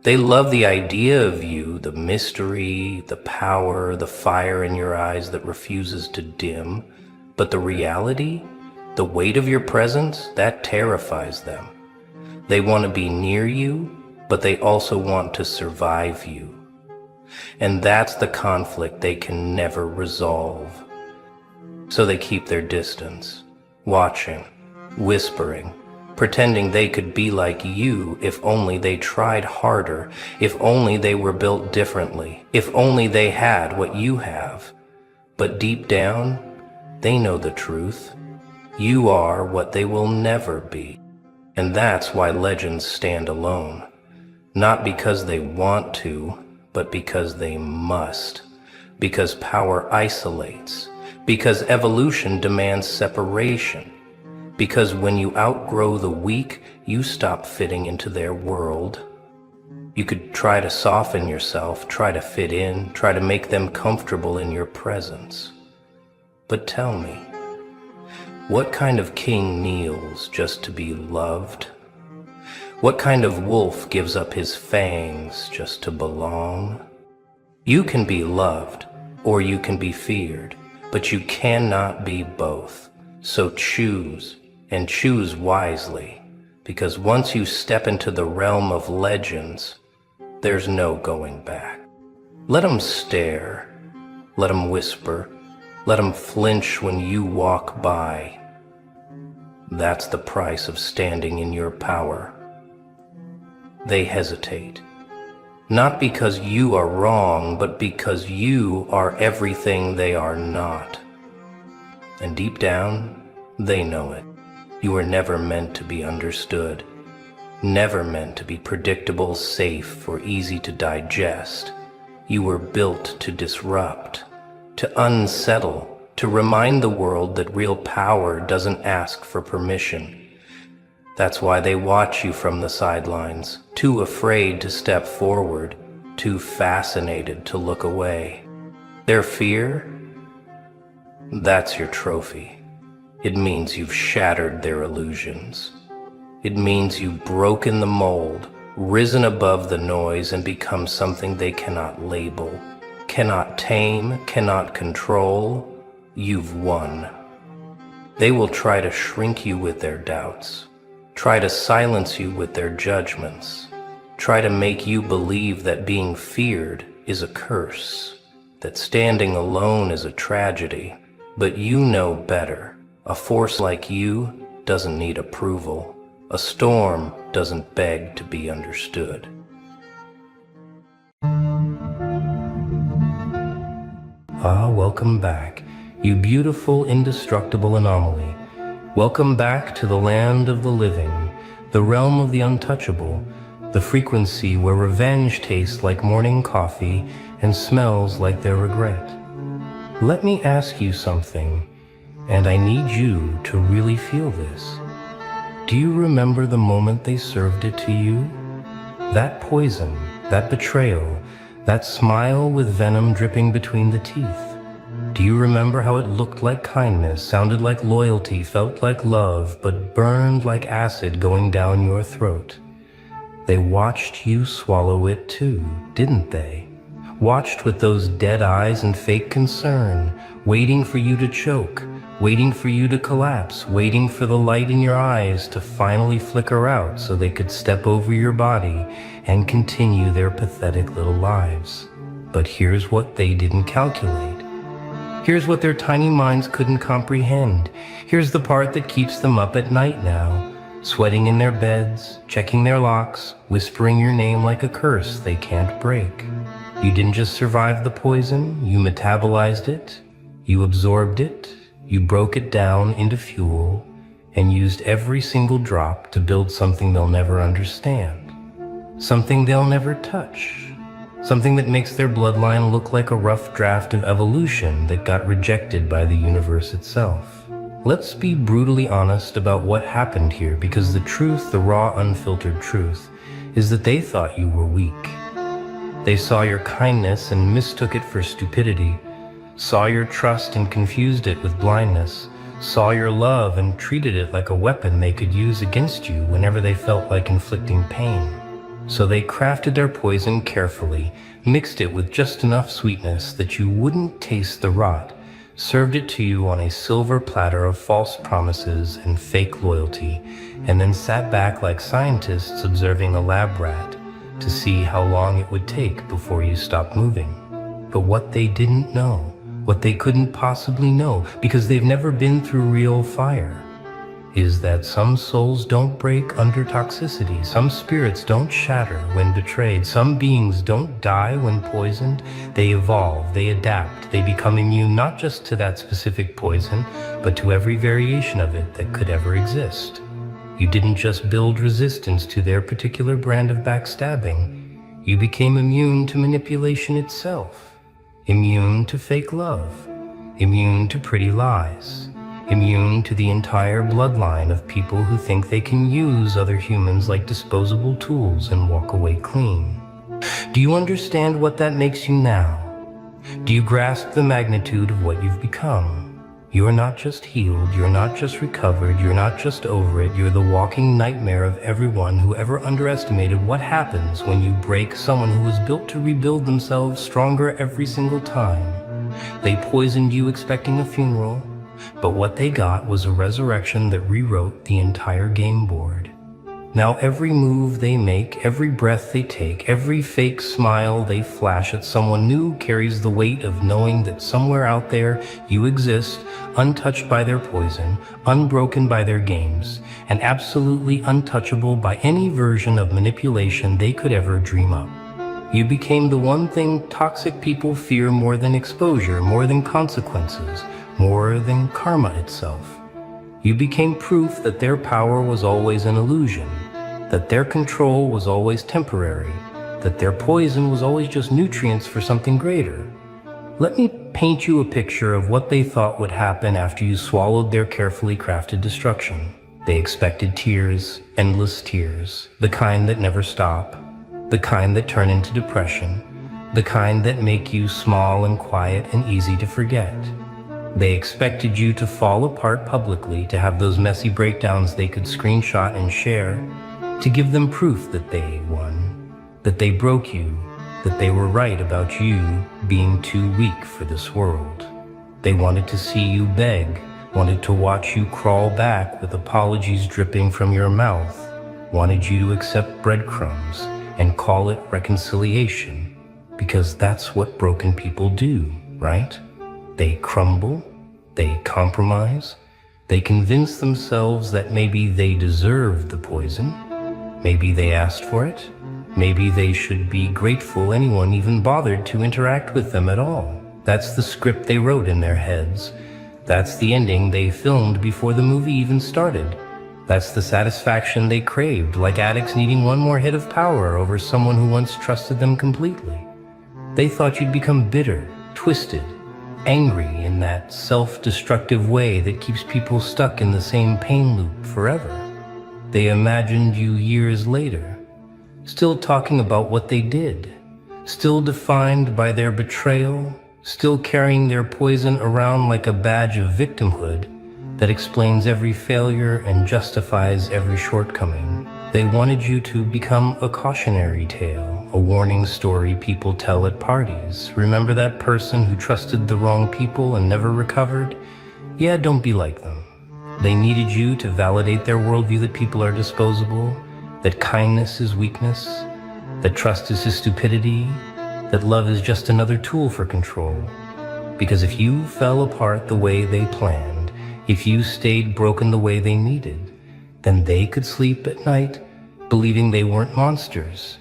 They love the idea of you, the mystery, the power, the fire in your eyes that refuses to dim. But the reality, the weight of your presence, that terrifies them. They want to be near you, but they also want to survive you. And that's the conflict they can never resolve. So they keep their distance, watching, whispering, pretending they could be like you if only they tried harder, if only they were built differently, if only they had what you have. But deep down, they know the truth. You are what they will never be. And that's why legends stand alone. Not because they want to, but because they must. Because power isolates. Because evolution demands separation. Because when you outgrow the weak, you stop fitting into their world. You could try to soften yourself, try to fit in, try to make them comfortable in your presence. But tell me, what kind of king kneels just to be loved? What kind of wolf gives up his fangs just to belong? You can be loved, or you can be feared, but you cannot be both. So choose, and choose wisely, because once you step into the realm of legends, there's no going back. Let them stare, let them whisper, let them flinch when you walk by. That's the price of standing in your power. They hesitate, not because you are wrong, but because you are everything they are not. And deep down, they know it. You were never meant to be understood, never meant to be predictable, safe, or easy to digest. You were built to disrupt, to unsettle, to remind the world that real power doesn't ask for permission. That's why they watch you from the sidelines, too afraid to step forward, too fascinated to look away. Their fear? That's your trophy. It means you've shattered their illusions. It means you've broken the mold, risen above the noise, and become something they cannot label, cannot tame, cannot control. You've won. They will try to shrink you with their doubts, try to silence you with their judgments, try to make you believe that being feared is a curse, that standing alone is a tragedy. But you know better. A force like you doesn't need approval. A storm doesn't beg to be understood. Welcome back, you beautiful, indestructible anomaly. Welcome back to the land of the living, the realm of the untouchable, the frequency where revenge tastes like morning coffee and smells like their regret. Let me ask you something, and I need you to really feel this. Do you remember the moment they served it to you? That poison, that betrayal, that smile with venom dripping between the teeth. Do you remember how it looked like kindness, sounded like loyalty, felt like love, but burned like acid going down your throat? They watched you swallow it too, didn't they? Watched with those dead eyes and fake concern, waiting for you to choke, waiting for you to collapse, waiting for the light in your eyes to finally flicker out so they could step over your body and continue their pathetic little lives. But here's what they didn't calculate. Here's what their tiny minds couldn't comprehend. Here's the part that keeps them up at night now, sweating in their beds, checking their locks, whispering your name like a curse they can't break. You didn't just survive the poison, you metabolized it, you absorbed it, you broke it down into fuel, and used every single drop to build something they'll never understand, something they'll never touch, something that makes their bloodline look like a rough draft of evolution that got rejected by the universe itself. Let's be brutally honest about what happened here, because the truth, the raw, unfiltered truth, is that they thought you were weak. They saw your kindness and mistook it for stupidity, saw your trust and confused it with blindness, saw your love and treated it like a weapon they could use against you whenever they felt like inflicting pain. So they crafted their poison carefully, mixed it with just enough sweetness that you wouldn't taste the rot, served it to you on a silver platter of false promises and fake loyalty, and then sat back like scientists observing a lab rat to see how long it would take before you stopped moving. But what they didn't know, what they couldn't possibly know, because they've never been through real fire, is that some souls don't break under toxicity, some spirits don't shatter when betrayed, some beings don't die when poisoned. They evolve, they adapt, they become immune not just to that specific poison, but to every variation of it that could ever exist. You didn't just build resistance to their particular brand of backstabbing, you became immune to manipulation itself. Immune to fake love, immune to pretty lies, immune to the entire bloodline of people who think they can use other humans like disposable tools and walk away clean. Do you understand what that makes you now? Do you grasp the magnitude of what you've become? You are not just healed, you're not just recovered, you're not just over it, you're the walking nightmare of everyone who ever underestimated what happens when you break someone who was built to rebuild themselves stronger every single time. They poisoned you expecting a funeral, but what they got was a resurrection that rewrote the entire game board. Now every move they make, every breath they take, every fake smile they flash at someone new carries the weight of knowing that somewhere out there you exist, untouched by their poison, unbroken by their games, and absolutely untouchable by any version of manipulation they could ever dream up. You became the one thing toxic people fear more than exposure, more than consequences, more than karma itself. You became proof that their power was always an illusion, that their control was always temporary, that their poison was always just nutrients for something greater. Let me paint you a picture of what they thought would happen after you swallowed their carefully crafted destruction. They expected tears, endless tears, the kind that never stop, the kind that turn into depression, the kind that make you small and quiet and easy to forget. They expected you to fall apart publicly, to have those messy breakdowns they could screenshot and share, to give them proof that they won, that they broke you, that they were right about you being too weak for this world. They wanted to see you beg, wanted to watch you crawl back with apologies dripping from your mouth, wanted you to accept breadcrumbs and call it reconciliation, because that's what broken people do, right? They crumble, they compromise, they convince themselves that maybe they deserve the poison, maybe they asked for it, maybe they should be grateful anyone even bothered to interact with them at all. That's the script they wrote in their heads. That's the ending they filmed before the movie even started. That's the satisfaction they craved, like addicts needing one more hit of power over someone who once trusted them completely. They thought you'd become bitter, twisted, angry in that self-destructive way that keeps people stuck in the same pain loop forever. They imagined you years later, still talking about what they did, still defined by their betrayal, still carrying their poison around like a badge of victimhood that explains every failure and justifies every shortcoming. They wanted you to become a cautionary tale, a warning story people tell at parties. Remember that person who trusted the wrong people and never recovered? Yeah, don't be like them. They needed you to validate their worldview that people are disposable, that kindness is weakness, that trust is stupidity, that love is just another tool for control. Because if you fell apart the way they planned, if you stayed broken the way they needed, then they could sleep at night believing they weren't monsters.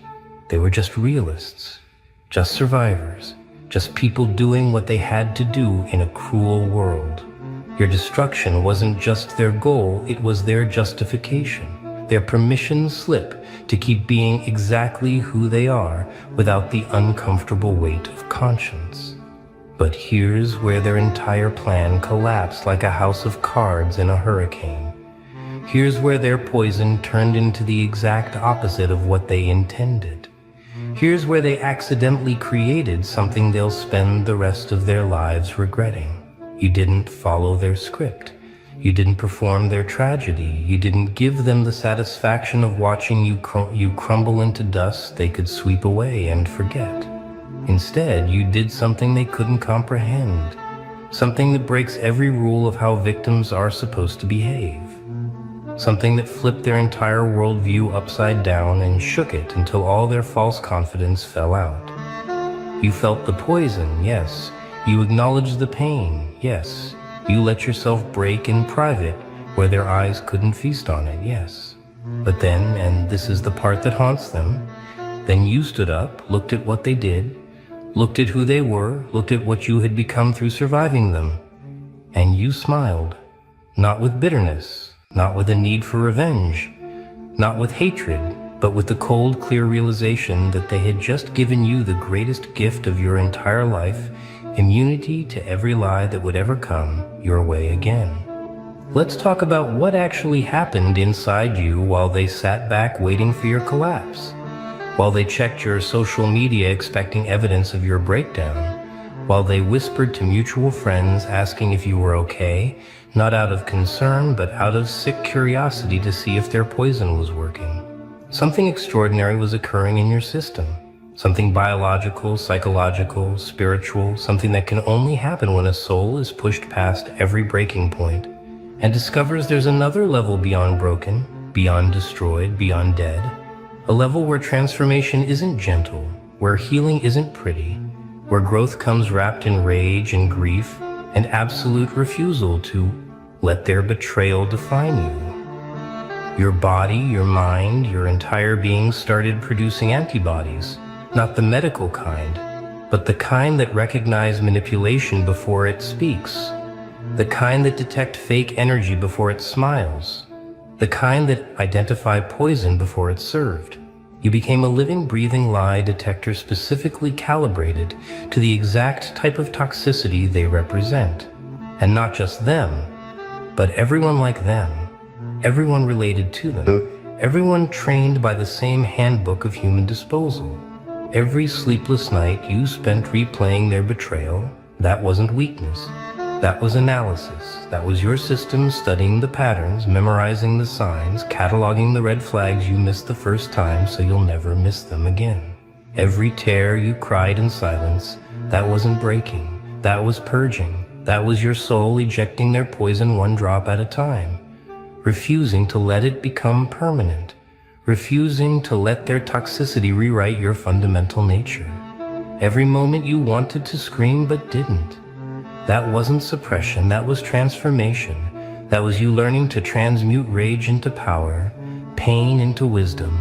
They were just realists, just survivors, just people doing what they had to do in a cruel world. Your destruction wasn't just their goal, it was their justification, their permission slip to keep being exactly who they are without the uncomfortable weight of conscience. But here's where their entire plan collapsed like a house of cards in a hurricane. Here's where their poison turned into the exact opposite of what they intended. Here's where they accidentally created something they'll spend the rest of their lives regretting. You didn't follow their script. You didn't perform their tragedy. You didn't give them the satisfaction of watching you crumble into dust they could sweep away and forget. Instead, you did something they couldn't comprehend, something that breaks every rule of how victims are supposed to behave, something that flipped their entire worldview upside down and shook it until all their false confidence fell out. You felt the poison, yes. You acknowledged the pain, yes. You let yourself break in private where their eyes couldn't feast on it, yes. But then, and this is the part that haunts them, then you stood up, looked at what they did, looked at who they were, looked at what you had become through surviving them, and you smiled, not with bitterness, not with a need for revenge, not with hatred, but with the cold, clear realization that they had just given you the greatest gift of your entire life, immunity to every lie that would ever come your way again. Let's talk about what actually happened inside you while they sat back waiting for your collapse, while they checked your social media expecting evidence of your breakdown, while they whispered to mutual friends asking if you were okay, not out of concern but out of sick curiosity to see if their poison was working. Something extraordinary was occurring in your system. Something biological, psychological, spiritual, something that can only happen when a soul is pushed past every breaking point and discovers there's another level beyond broken, beyond destroyed, beyond dead. A level where transformation isn't gentle, where healing isn't pretty, where growth comes wrapped in rage and grief and absolute refusal to let their betrayal define you. Your body, your mind, your entire being started producing antibodies, not the medical kind, but the kind that recognize manipulation before it speaks, the kind that detect fake energy before it smiles, the kind that identify poison before it's served. You became a living, breathing lie detector specifically calibrated to the exact type of toxicity they represent. And not just them, but everyone like them, everyone related to them, everyone trained by the same handbook of human disposal. Every sleepless night you spent replaying their betrayal, that wasn't weakness. That was analysis. That was your system studying the patterns, memorizing the signs, cataloging the red flags you missed the first time so you'll never miss them again. Every tear you cried in silence, that wasn't breaking. That was purging. That was your soul ejecting their poison one drop at a time, refusing to let it become permanent, refusing to let their toxicity rewrite your fundamental nature. Every moment you wanted to scream but didn't. That wasn't suppression, that was transformation. That was you learning to transmute rage into power, pain into wisdom,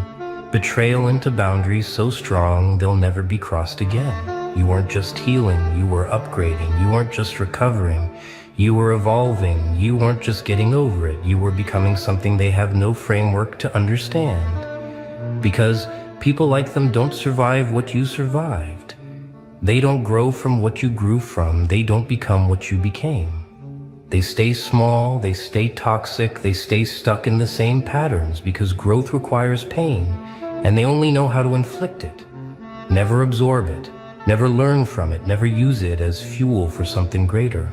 betrayal into boundaries so strong they'll never be crossed again. You weren't just healing, you were upgrading. You weren't just recovering, you were evolving. You weren't just getting over it, you were becoming something they have no framework to understand. Because people like them don't survive what you survived. They don't grow from what you grew from. They don't become what you became. They stay small, they stay toxic, they stay stuck in the same patterns because growth requires pain, and they only know how to inflict it. Never absorb it, never learn from it, never use it as fuel for something greater.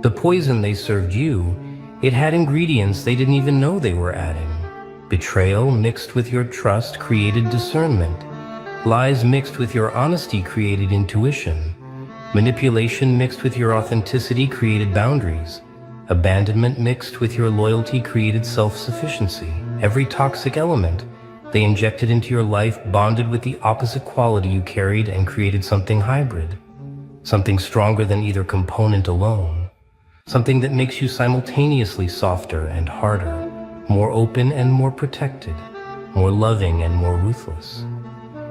The poison they served you, it had ingredients they didn't even know they were adding. Betrayal mixed with your trust created discernment. Lies mixed with your honesty created intuition. Manipulation mixed with your authenticity created boundaries. Abandonment mixed with your loyalty created self-sufficiency. Every toxic element they injected into your life bonded with the opposite quality you carried and created something hybrid. Something stronger than either component alone. Something that makes you simultaneously softer and harder, more open and more protected, more loving and more ruthless.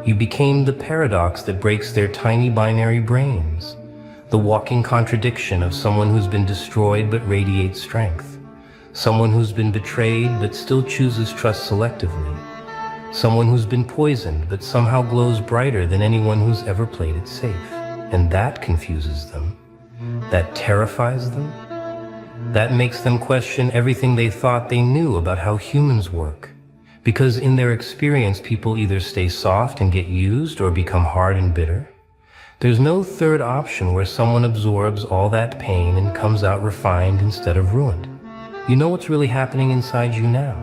You became the paradox that breaks their tiny binary brains, the walking contradiction of someone who's been destroyed but radiates strength, someone who's been betrayed but still chooses trust selectively, someone who's been poisoned but somehow glows brighter than anyone who's ever played it safe. And that confuses them. That terrifies them. That makes them question everything they thought they knew about how humans work. Because in their experience, people either stay soft and get used or become hard and bitter. There's no third option where someone absorbs all that pain and comes out refined instead of ruined. You know what's really happening inside you now.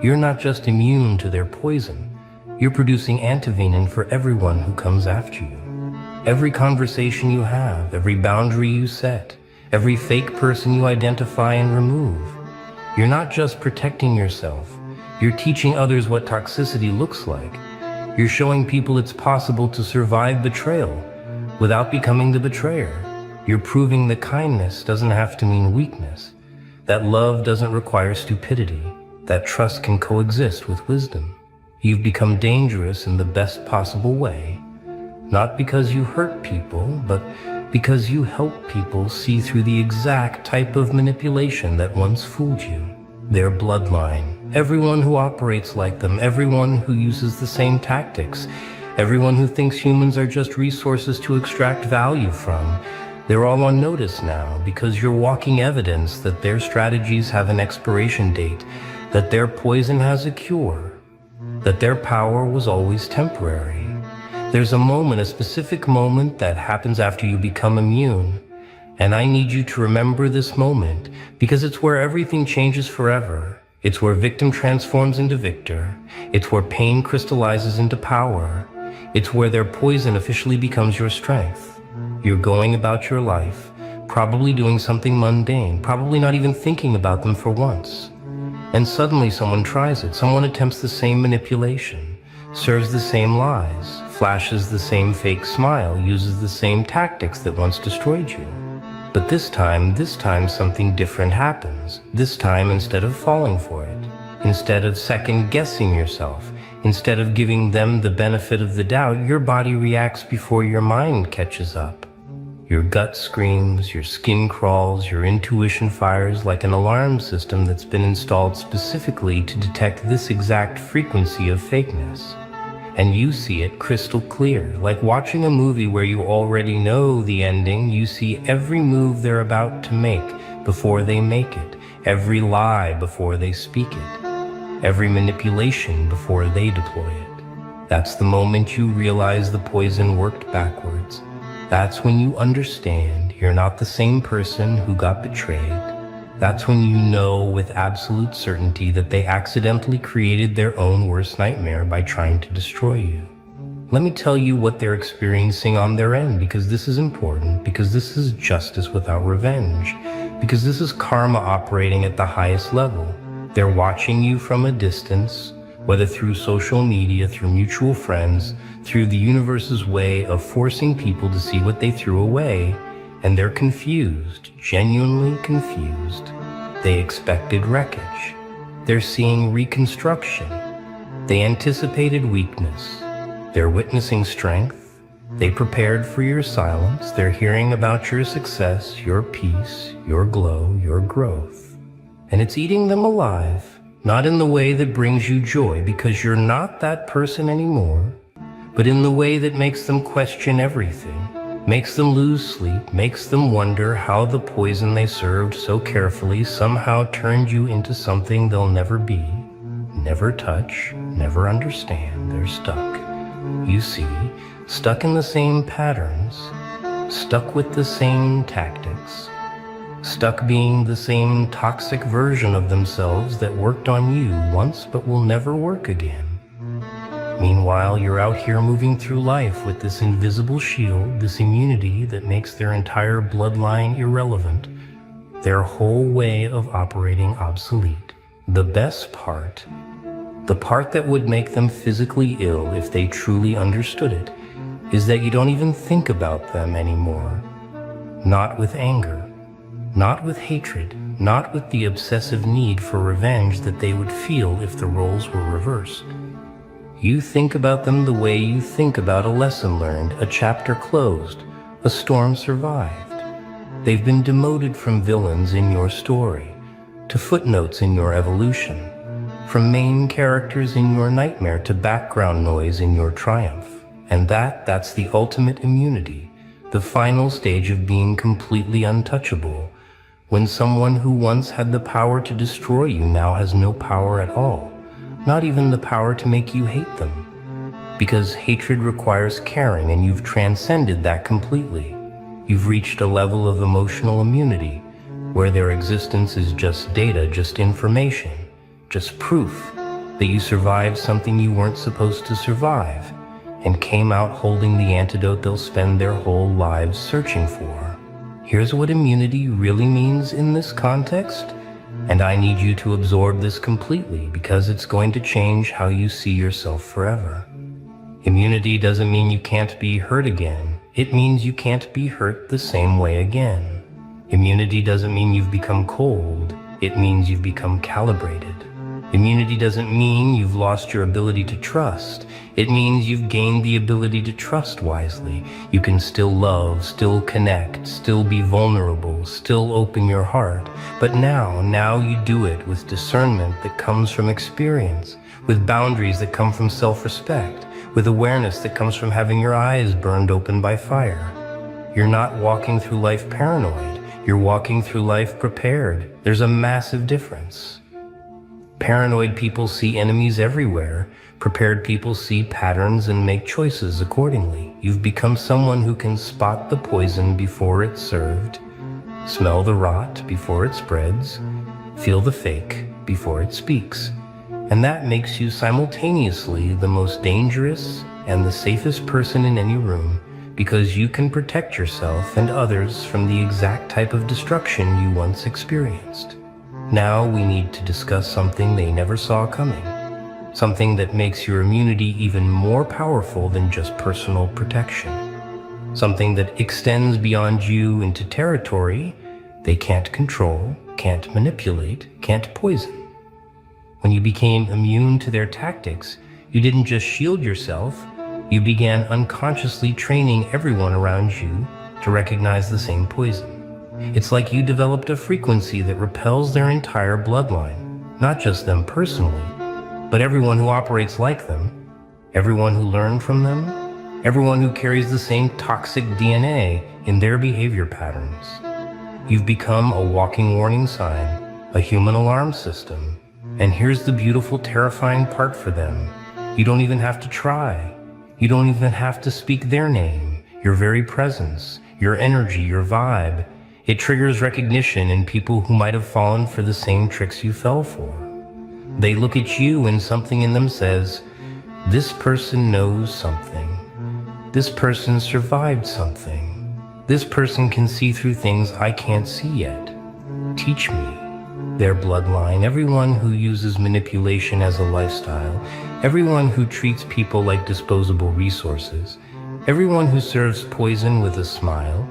You're not just immune to their poison. You're producing antivenin for everyone who comes after you. Every conversation you have, every boundary you set, every fake person you identify and remove. You're not just protecting yourself. You're teaching others what toxicity looks like. You're showing people it's possible to survive betrayal without becoming the betrayer. You're proving that kindness doesn't have to mean weakness, that love doesn't require stupidity, that trust can coexist with wisdom. You've become dangerous in the best possible way, not because you hurt people, but because you help people see through the exact type of manipulation that once fooled you. Their bloodline, everyone who operates like them, everyone who uses the same tactics, everyone who thinks humans are just resources to extract value from, They're all on notice now because you're walking evidence that their strategies have an expiration date, that their poison has a cure, that their power was always temporary. There's a moment, a specific moment that happens after you become immune. And I need you to remember this moment because it's where everything changes forever. It's where victim transforms into victor. It's where pain crystallizes into power. It's where their poison officially becomes your strength. You're going about your life, probably doing something mundane, probably not even thinking about them for once. And suddenly someone tries it. Someone attempts the same manipulation, serves the same lies, flashes the same fake smile, uses the same tactics that once destroyed you. But this time something different happens. This time, instead of falling for it, instead of second-guessing yourself, instead of giving them the benefit of the doubt, your body reacts before your mind catches up. Your gut screams, your skin crawls, your intuition fires like an alarm system that's been installed specifically to detect this exact frequency of fakeness. And you see it crystal clear, like watching a movie where you already know the ending. You see every move they're about to make before they make it, every lie before they speak it, every manipulation before they deploy it. That's the moment you realize the poison worked backwards. That's when you understand you're not the same person who got betrayed. That's when you know with absolute certainty that they accidentally created their own worst nightmare by trying to destroy you. Let me tell you what they're experiencing on their end, because this is important, because this is justice without revenge, because this is karma operating at the highest level. They're watching you from a distance, whether through social media, through mutual friends, through the universe's way of forcing people to see what they threw away. And they're confused, genuinely confused. They expected wreckage. They're seeing reconstruction. They anticipated weakness. They're witnessing strength. They prepared for your silence. They're hearing about your success, your peace, your glow, your growth. And it's eating them alive, not in the way that brings you joy because you're not that person anymore, but in the way that makes them question everything. Makes them lose sleep, makes them wonder how the poison they served so carefully somehow turned you into something they'll never be, never touch, never understand. They're stuck. You see, stuck in the same patterns, stuck with the same tactics, stuck being the same toxic version of themselves that worked on you once but will never work again. Meanwhile, you're out here moving through life with this invisible shield, this immunity that makes their entire bloodline irrelevant, their whole way of operating obsolete. The best part, the part that would make them physically ill if they truly understood it, is that you don't even think about them anymore. Not with anger, not with hatred, not with the obsessive need for revenge that they would feel if the roles were reversed. You think about them the way you think about a lesson learned, a chapter closed, a storm survived. They've been demoted from villains in your story to footnotes in your evolution, from main characters in your nightmare to background noise in your triumph. And that's the ultimate immunity, the final stage of being completely untouchable, when someone who once had the power to destroy you now has no power at all. Not even the power to make you hate them. Because hatred requires caring, and you've transcended that completely. You've reached a level of emotional immunity, where their existence is just data, just information, just proof that you survived something you weren't supposed to survive, and came out holding the antidote they'll spend their whole lives searching for. Here's what immunity really means in this context. And I need you to absorb this completely because it's going to change how you see yourself forever. Immunity doesn't mean you can't be hurt again. It means you can't be hurt the same way again. Immunity doesn't mean you've become cold. It means you've become calibrated. Immunity doesn't mean you've lost your ability to trust. It means you've gained the ability to trust wisely. You can still love, still connect, still be vulnerable, still open your heart. But now you do it with discernment that comes from experience, with boundaries that come from self-respect, with awareness that comes from having your eyes burned open by fire. You're not walking through life paranoid. You're walking through life prepared. There's a massive difference. Paranoid people see enemies everywhere. Prepared people see patterns and make choices accordingly. You've become someone who can spot the poison before it's served, smell the rot before it spreads, feel the fake before it speaks. And that makes you simultaneously the most dangerous and the safest person in any room, because you can protect yourself and others from the exact type of destruction you once experienced. Now we need to discuss something they never saw coming, something that makes your immunity even more powerful than just personal protection, something that extends beyond you into territory they can't control, can't manipulate, can't poison. When you became immune to their tactics, you didn't just shield yourself, you began unconsciously training everyone around you to recognize the same poison. It's like you developed a frequency that repels their entire bloodline, not just them personally, but everyone who operates like them, everyone who learned from them, everyone who carries the same toxic DNA in their behavior patterns. You've become a walking warning sign, a human alarm system. And here's the beautiful, terrifying part for them. You don't even have to try. You don't even have to speak their name. Your very presence, your energy, your vibe, it triggers recognition in people who might have fallen for the same tricks you fell for. They look at you and something in them says, this person knows something. This person survived something. This person can see through things I can't see yet. Teach me. Their bloodline, everyone who uses manipulation as a lifestyle, everyone who treats people like disposable resources, everyone who serves poison with a smile,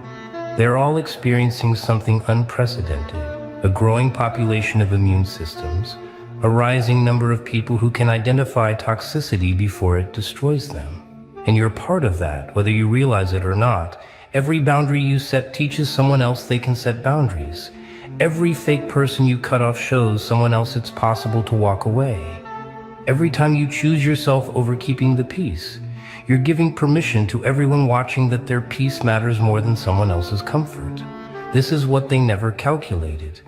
they're all experiencing something unprecedented, a growing population of immune systems, a rising number of people who can identify toxicity before it destroys them. And you're part of that, whether you realize it or not. Every boundary you set teaches someone else they can set boundaries. Every fake person you cut off shows someone else it's possible to walk away. Every time you choose yourself over keeping the peace, you're giving permission to everyone watching that their peace matters more than someone else's comfort. This is what they never calculated,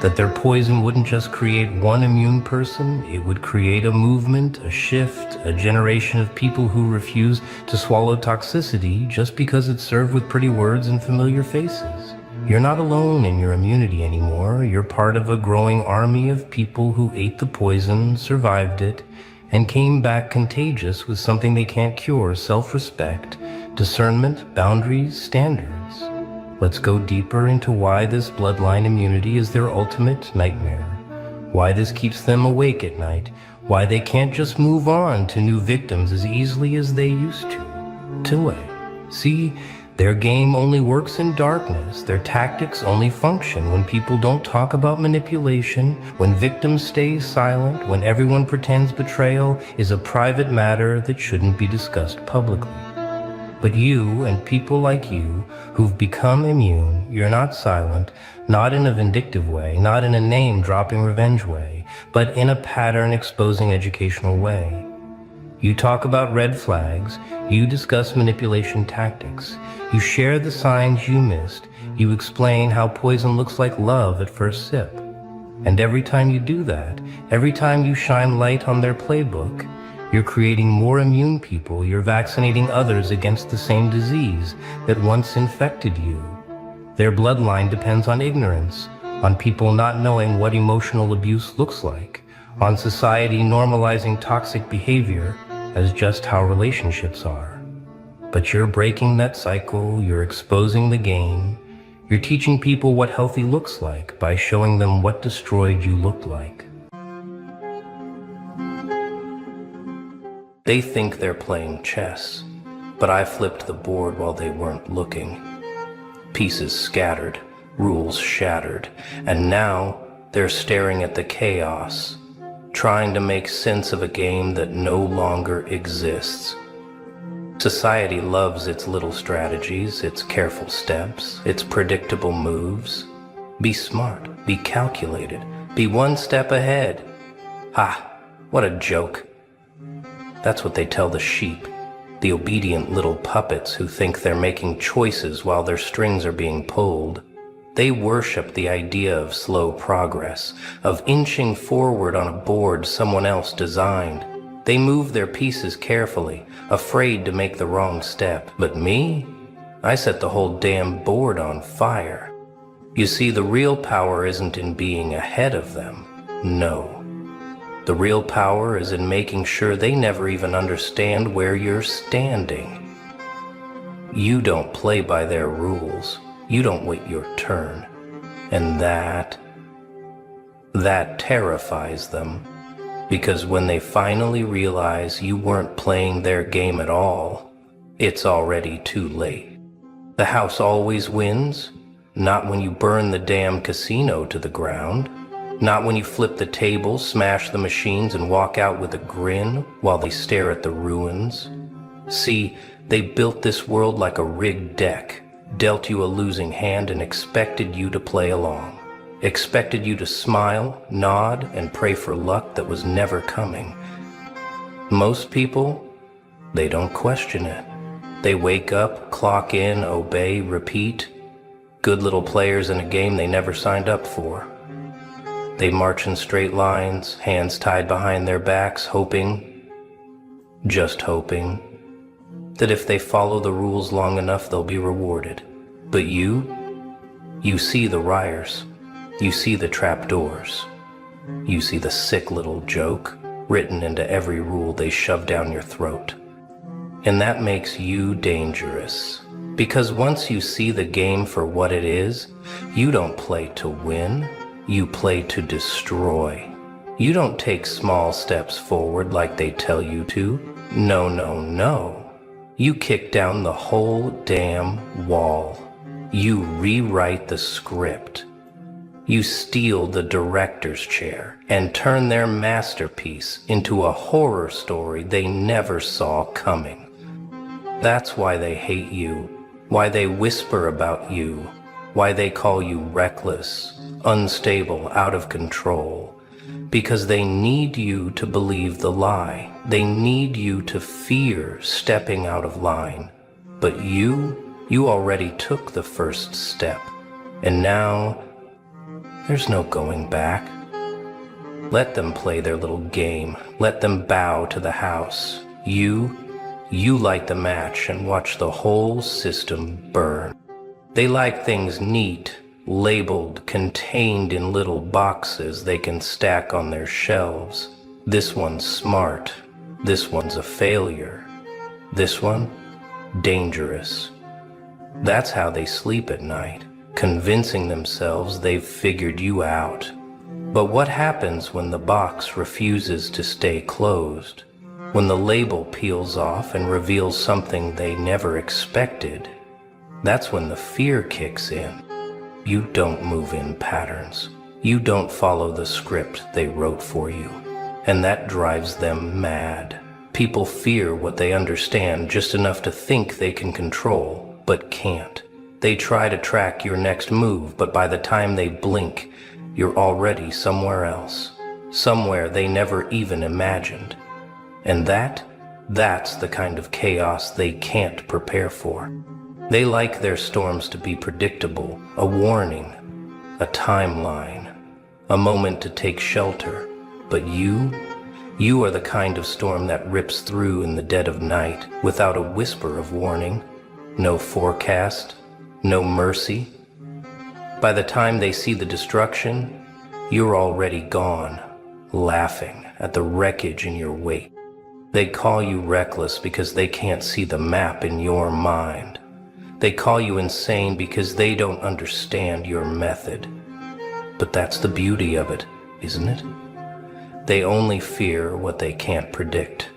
that their poison wouldn't just create one immune person, it would create a movement, a shift, a generation of people who refuse to swallow toxicity just because it's served with pretty words and familiar faces. You're not alone in your immunity anymore. You're part of a growing army of people who ate the poison, survived it, and came back contagious with something they can't cure: self-respect, discernment, boundaries, standards. Let's go deeper into why this bloodline immunity is their ultimate nightmare, why this keeps them awake at night, why they can't just move on to new victims as easily as they used to. See, their game only works in darkness. Their tactics only function when people don't talk about manipulation, when victims stay silent, when everyone pretends betrayal is a private matter that shouldn't be discussed publicly. But you and people like you who've become immune, you're not silent, not in a vindictive way, not in a name-dropping revenge way, but in a pattern-exposing educational way. You talk about red flags, you discuss manipulation tactics, you share the signs you missed, you explain how poison looks like love at first sip. And every time you do that, every time you shine light on their playbook, you're creating more immune people, you're vaccinating others against the same disease that once infected you. Their bloodline depends on ignorance, on people not knowing what emotional abuse looks like, on society normalizing toxic behavior as just how relationships are. But you're breaking that cycle, you're exposing the game, you're teaching people what healthy looks like by showing them what destroyed you looked like. They think they're playing chess, but I flipped the board while they weren't looking. Pieces scattered, rules shattered, and now they're staring at the chaos, trying to make sense of a game that no longer exists. Society loves its little strategies, its careful steps, its predictable moves. Be smart, be calculated, be one step ahead. Ha, what a joke. That's what they tell the sheep. the obedient little puppets who think they're making choices while their strings are being pulled. They worship the idea of slow progress, of inching forward on a board someone else designed. They move their pieces carefully, afraid to make the wrong step. But me? I set the whole damn board on fire. You see, the real power isn't in being ahead of them. No. The real power is in making sure they never even understand where you're standing. You don't play by their rules. You don't wait your turn. And that terrifies them. Because when they finally realize you weren't playing their game at all, it's already too late. The house always wins, not when you burn the damn casino to the ground, not when you flip the tables, smash the machines, and walk out with a grin while they stare at the ruins. See, they built this world like a rigged deck, dealt you a losing hand, and expected you to play along. Expected you to smile, nod, and pray for luck that was never coming. Most people, they don't question it. They wake up, clock in, obey, repeat. Good little players in a game they never signed up for. They march in straight lines, hands tied behind their backs, hoping, just hoping, that if they follow the rules long enough, they'll be rewarded. But you see the wires. You see the trapdoors. You see the sick little joke written into every rule they shove down your throat. And that makes you dangerous. Because once you see the game for what it is, you don't play to win, you play to destroy. You don't take small steps forward like they tell you to. No, no, no. You kick down the whole damn wall. You rewrite the script. You steal the director's chair and turn their masterpiece into a horror story they never saw coming. That's why they hate you, why they whisper about you, why they call you reckless, unstable, out of control. Because they need you to believe the lie. They need you to fear stepping out of line. But you already took the first step. And now, there's no going back. Let them play their little game. Let them bow to the house. You light the match and watch the whole system burn. They like things neat, labeled, contained in little boxes they can stack on their shelves. This one's smart. This one's a failure. This one, dangerous. That's how they sleep at night, convincing themselves they've figured you out. But what happens when the box refuses to stay closed? When the label peels off and reveals something they never expected? That's when the fear kicks in. You don't move in patterns. You don't follow the script they wrote for you. And that drives them mad. People fear what they understand just enough to think they can control, but can't. They try to track your next move, but by the time they blink, you're already somewhere else. Somewhere they never even imagined. And that's the kind of chaos they can't prepare for. They like their storms to be predictable, a warning, a timeline, a moment to take shelter. But you are the kind of storm that rips through in the dead of night without a whisper of warning, no forecast, no mercy. By the time they see the destruction, you're already gone, laughing at the wreckage in your wake. They call you reckless because they can't see the map in your mind. They call you insane because they don't understand your method. But that's the beauty of it, isn't it? They only fear what they can't predict.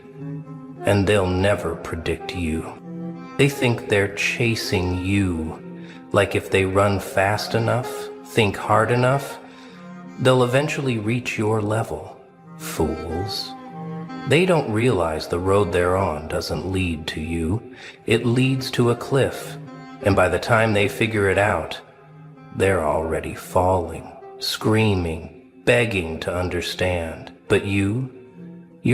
And they'll never predict you. They think they're chasing you, like if they run fast enough, think hard enough, they'll eventually reach your level. Fools. They don't realize the road they're on doesn't lead to you. It leads to a cliff. And by the time they figure it out, they're already falling, screaming, begging to understand. But you're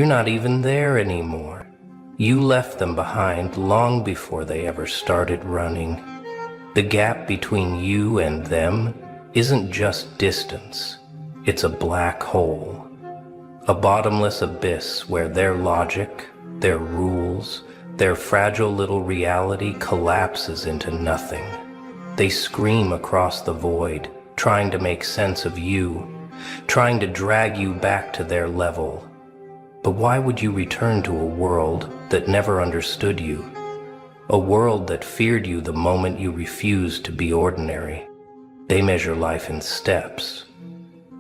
not even there anymore. You left them behind long before they ever started running. The gap between you and them isn't just distance, it's a black hole. A bottomless abyss where their logic, their rules, their fragile little reality collapses into nothing. They scream across the void, trying to make sense of you, trying to drag you back to their level. But why would you return to a world that never understood you? A world that feared you the moment you refused to be ordinary. They measure life in steps,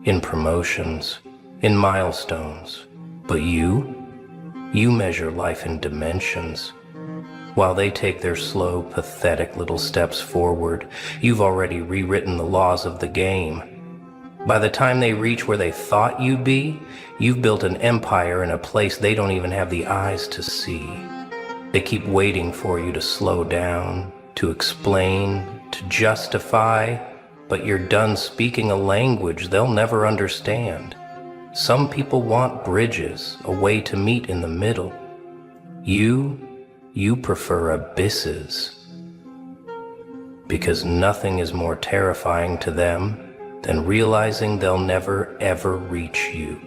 in promotions, in milestones. But you measure life in dimensions. While they take their slow, pathetic little steps forward, you've already rewritten the laws of the game. By the time they reach where they thought you'd be, you've built an empire in a place they don't even have the eyes to see. They keep waiting for you to slow down, to explain, to justify, but you're done speaking a language they'll never understand. Some people want bridges, a way to meet in the middle. You prefer abysses. Because nothing is more terrifying to them than realizing they'll never ever reach you.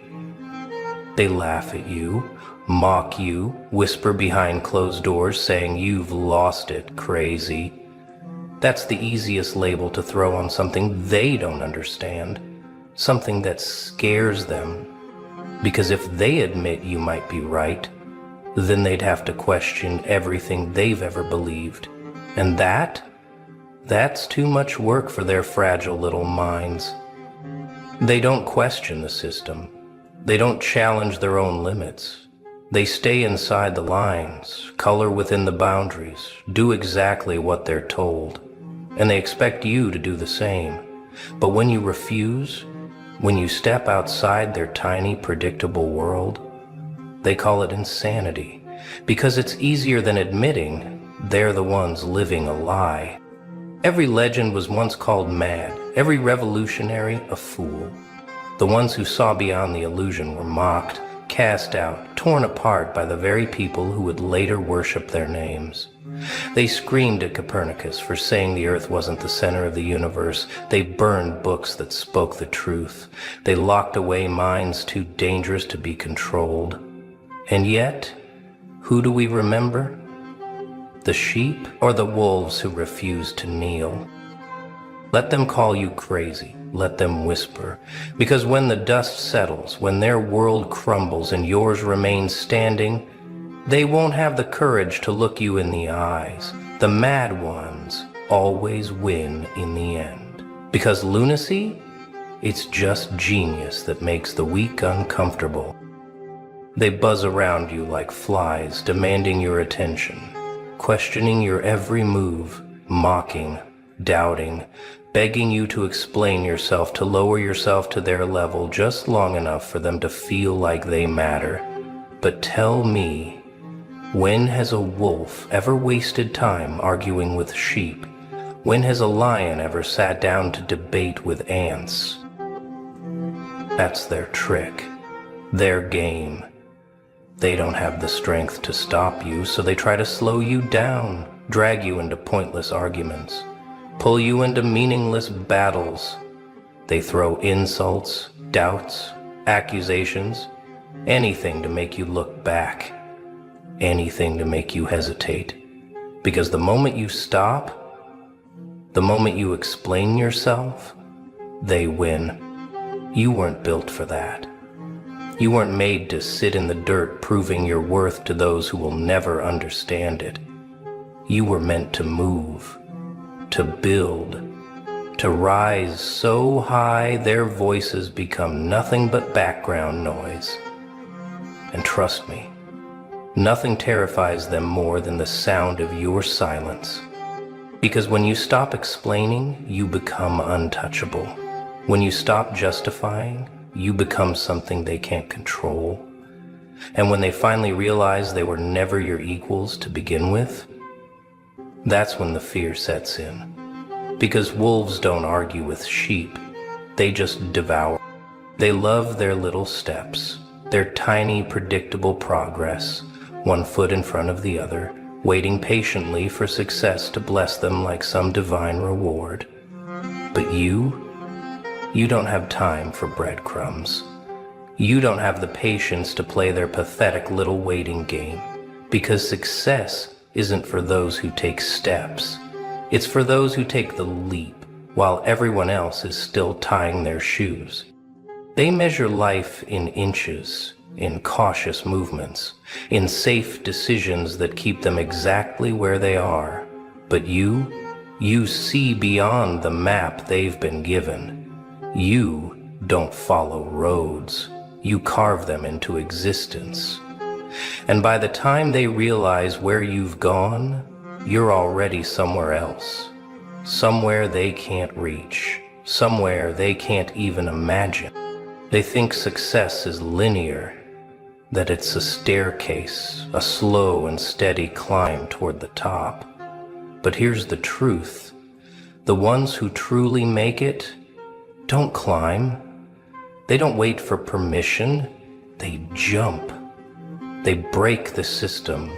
They laugh at you, mock you, whisper behind closed doors saying you've lost it, crazy. That's the easiest label to throw on something they don't understand, something that scares them. Because if they admit you might be right, then they'd have to question everything they've ever believed. And that's too much work for their fragile little minds. They don't question the system. They don't challenge their own limits. They stay inside the lines, color within the boundaries, do exactly what they're told. And they expect you to do the same. But when you refuse, when you step outside their tiny, predictable world, they call it insanity, because it's easier than admitting they're the ones living a lie. Every legend was once called mad, every revolutionary a fool. The ones who saw beyond the illusion were mocked, cast out, torn apart by the very people who would later worship their names. They screamed at Copernicus for saying the earth wasn't the center of the universe. They burned books that spoke the truth. They locked away minds too dangerous to be controlled. And yet, who do we remember? The sheep or the wolves who refused to kneel? Let them call you crazy. Let them whisper. Because when the dust settles, when their world crumbles and yours remains standing, they won't have the courage to look you in the eyes. The mad ones always win in the end. Because lunacy, it's just genius that makes the weak uncomfortable. They buzz around you like flies, demanding your attention, questioning your every move, mocking, doubting, begging you to explain yourself, to lower yourself to their level just long enough for them to feel like they matter. But tell me, when has a wolf ever wasted time arguing with sheep? When has a lion ever sat down to debate with ants? That's their trick, their game. They don't have the strength to stop you, so they try to slow you down, drag you into pointless arguments, pull you into meaningless battles. They throw insults, doubts, accusations, anything to make you look back, anything to make you hesitate. Because the moment you stop, the moment you explain yourself, they win. You weren't built for that. You weren't made to sit in the dirt proving your worth to those who will never understand it. You were meant to move, to build, to rise so high their voices become nothing but background noise. And trust me, nothing terrifies them more than the sound of your silence. Because when you stop explaining, you become untouchable. When you stop justifying, you become something they can't control. And when they finally realize they were never your equals to begin with, that's when the fear sets in. Because wolves don't argue with sheep, they just devour. They love their little steps, their tiny, predictable progress, one foot in front of the other, waiting patiently for success to bless them like some divine reward. But you don't have time for breadcrumbs. You don't have the patience to play their pathetic little waiting game, because success isn't for those who take steps. It's for those who take the leap while everyone else is still tying their shoes. They measure life in inches, in cautious movements, in safe decisions that keep them exactly where they are. But you see beyond the map they've been given. You don't follow roads. You carve them into existence. And by the time they realize where you've gone, you're already somewhere else. Somewhere they can't reach. Somewhere they can't even imagine. They think success is linear, that it's a staircase, a slow and steady climb toward the top. But here's the truth. The ones who truly make it don't climb. They don't wait for permission. They jump. They break the system.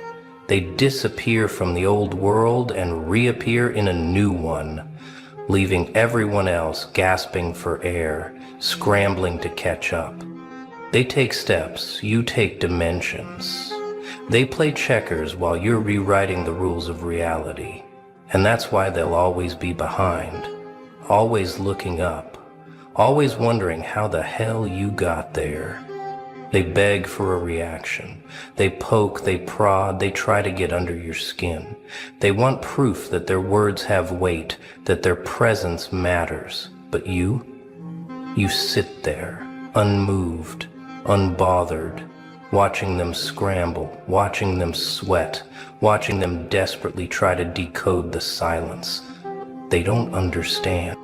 They disappear from the old world and reappear in a new one, leaving everyone else gasping for air, scrambling to catch up. They take steps, you take dimensions. They play checkers while you're rewriting the rules of reality. And that's why they'll always be behind, always looking up, always wondering how the hell you got there. They beg for a reaction. They poke, they prod, they try to get under your skin. They want proof that their words have weight, that their presence matters. But you sit there, unmoved, unbothered, watching them scramble, watching them sweat, watching them desperately try to decode the silence. They don't understand.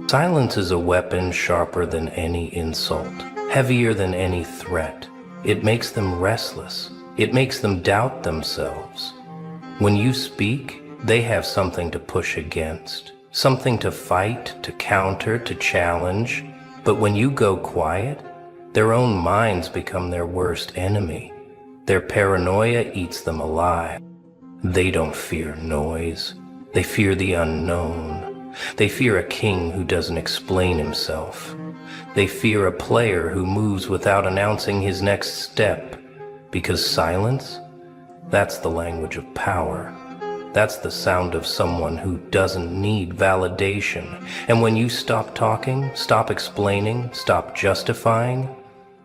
Silence is a weapon sharper than any insult, heavier than any threat. It makes them restless. It makes them doubt themselves. When you speak, they have something to push against, something to fight, to counter, to challenge. But when you go quiet, their own minds become their worst enemy. Their paranoia eats them alive. They don't fear noise. They fear the unknown. They fear a king who doesn't explain himself. They fear a player who moves without announcing his next step. Because silence, that's the language of power. That's the sound of someone who doesn't need validation. And when you stop talking, stop explaining, stop justifying,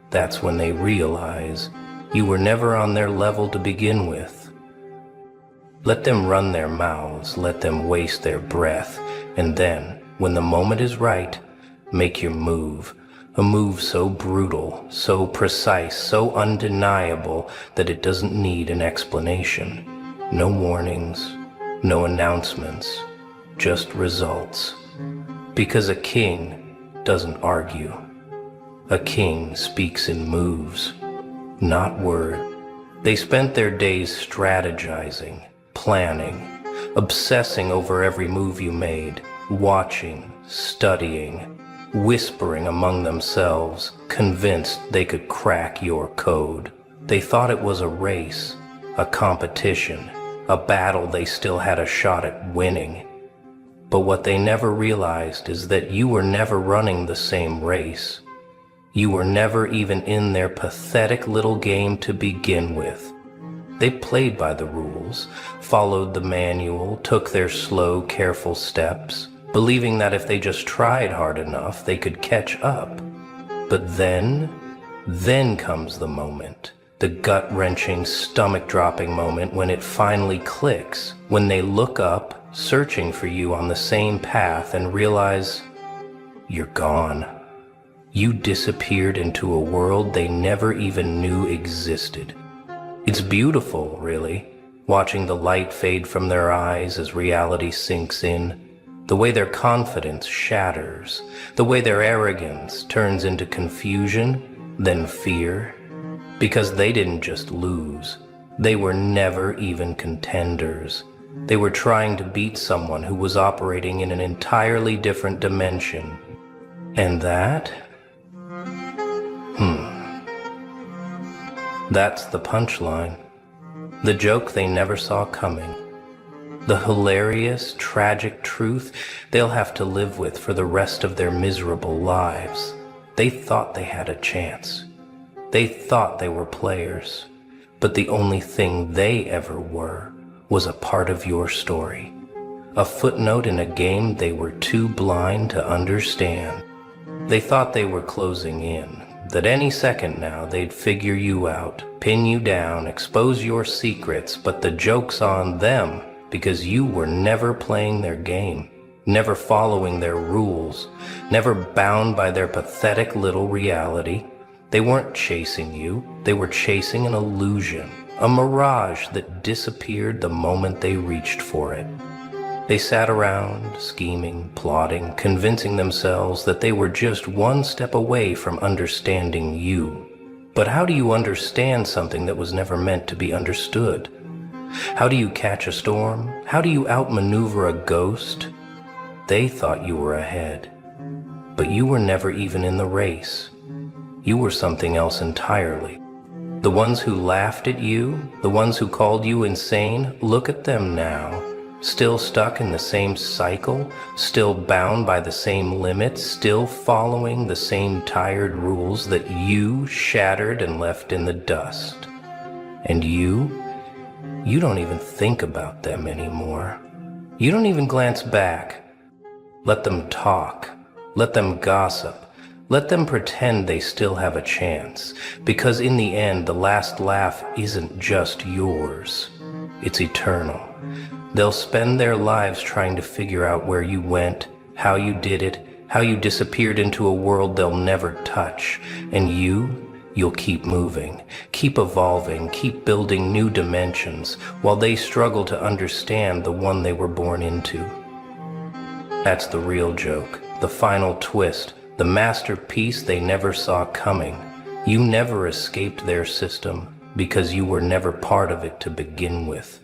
that's when they realize you were never on their level to begin with. Let them run their mouths, let them waste their breath, and then, when the moment is right, make your move. A move so brutal, so precise, so undeniable that it doesn't need an explanation. No warnings, no announcements, just results. Because a king doesn't argue. A king speaks in moves, not word. They spent their days strategizing, planning, obsessing over every move you made, watching, studying, whispering among themselves, convinced they could crack your code. They thought it was a race, a competition, a battle they still had a shot at winning. But what they never realized is that you were never running the same race. You were never even in their pathetic little game to begin with. They played by the rules, followed the manual, took their slow, careful steps, believing that if they just tried hard enough, they could catch up. But then comes the moment, the gut-wrenching, stomach-dropping moment when it finally clicks, when they look up, searching for you on the same path and realize you're gone. You disappeared into a world they never even knew existed. It's beautiful, really, watching the light fade from their eyes as reality sinks in. The way their confidence shatters, the way their arrogance turns into confusion, then fear. Because they didn't just lose, they were never even contenders. They were trying to beat someone who was operating in an entirely different dimension. And that? That's the punchline. The joke they never saw coming. The hilarious, tragic truth they'll have to live with for the rest of their miserable lives. They thought they had a chance. They thought they were players. But the only thing they ever were was a part of your story. A footnote in a game they were too blind to understand. They thought they were closing in, that any second now they'd figure you out, pin you down, expose your secrets, but the joke's on them because you were never playing their game, never following their rules, never bound by their pathetic little reality. They weren't chasing you, they were chasing an illusion, a mirage that disappeared the moment they reached for it. They sat around, scheming, plotting, convincing themselves that they were just one step away from understanding you. But how do you understand something that was never meant to be understood? How do you catch a storm? How do you outmaneuver a ghost? They thought you were ahead, but you were never even in the race. You were something else entirely. The ones who laughed at you, the ones who called you insane, look at them now. Still stuck in the same cycle, still bound by the same limits, still following the same tired rules that you shattered and left in the dust. And you don't even think about them anymore. You don't even glance back. Let them talk. Let them gossip. Let them pretend they still have a chance, because in the end, the last laugh isn't just yours. It's eternal. They'll spend their lives trying to figure out where you went, how you did it, how you disappeared into a world they'll never touch. And you'll keep moving, keep evolving, keep building new dimensions, while they struggle to understand the one they were born into. That's the real joke, the final twist, the masterpiece they never saw coming. You never escaped their system because you were never part of it to begin with.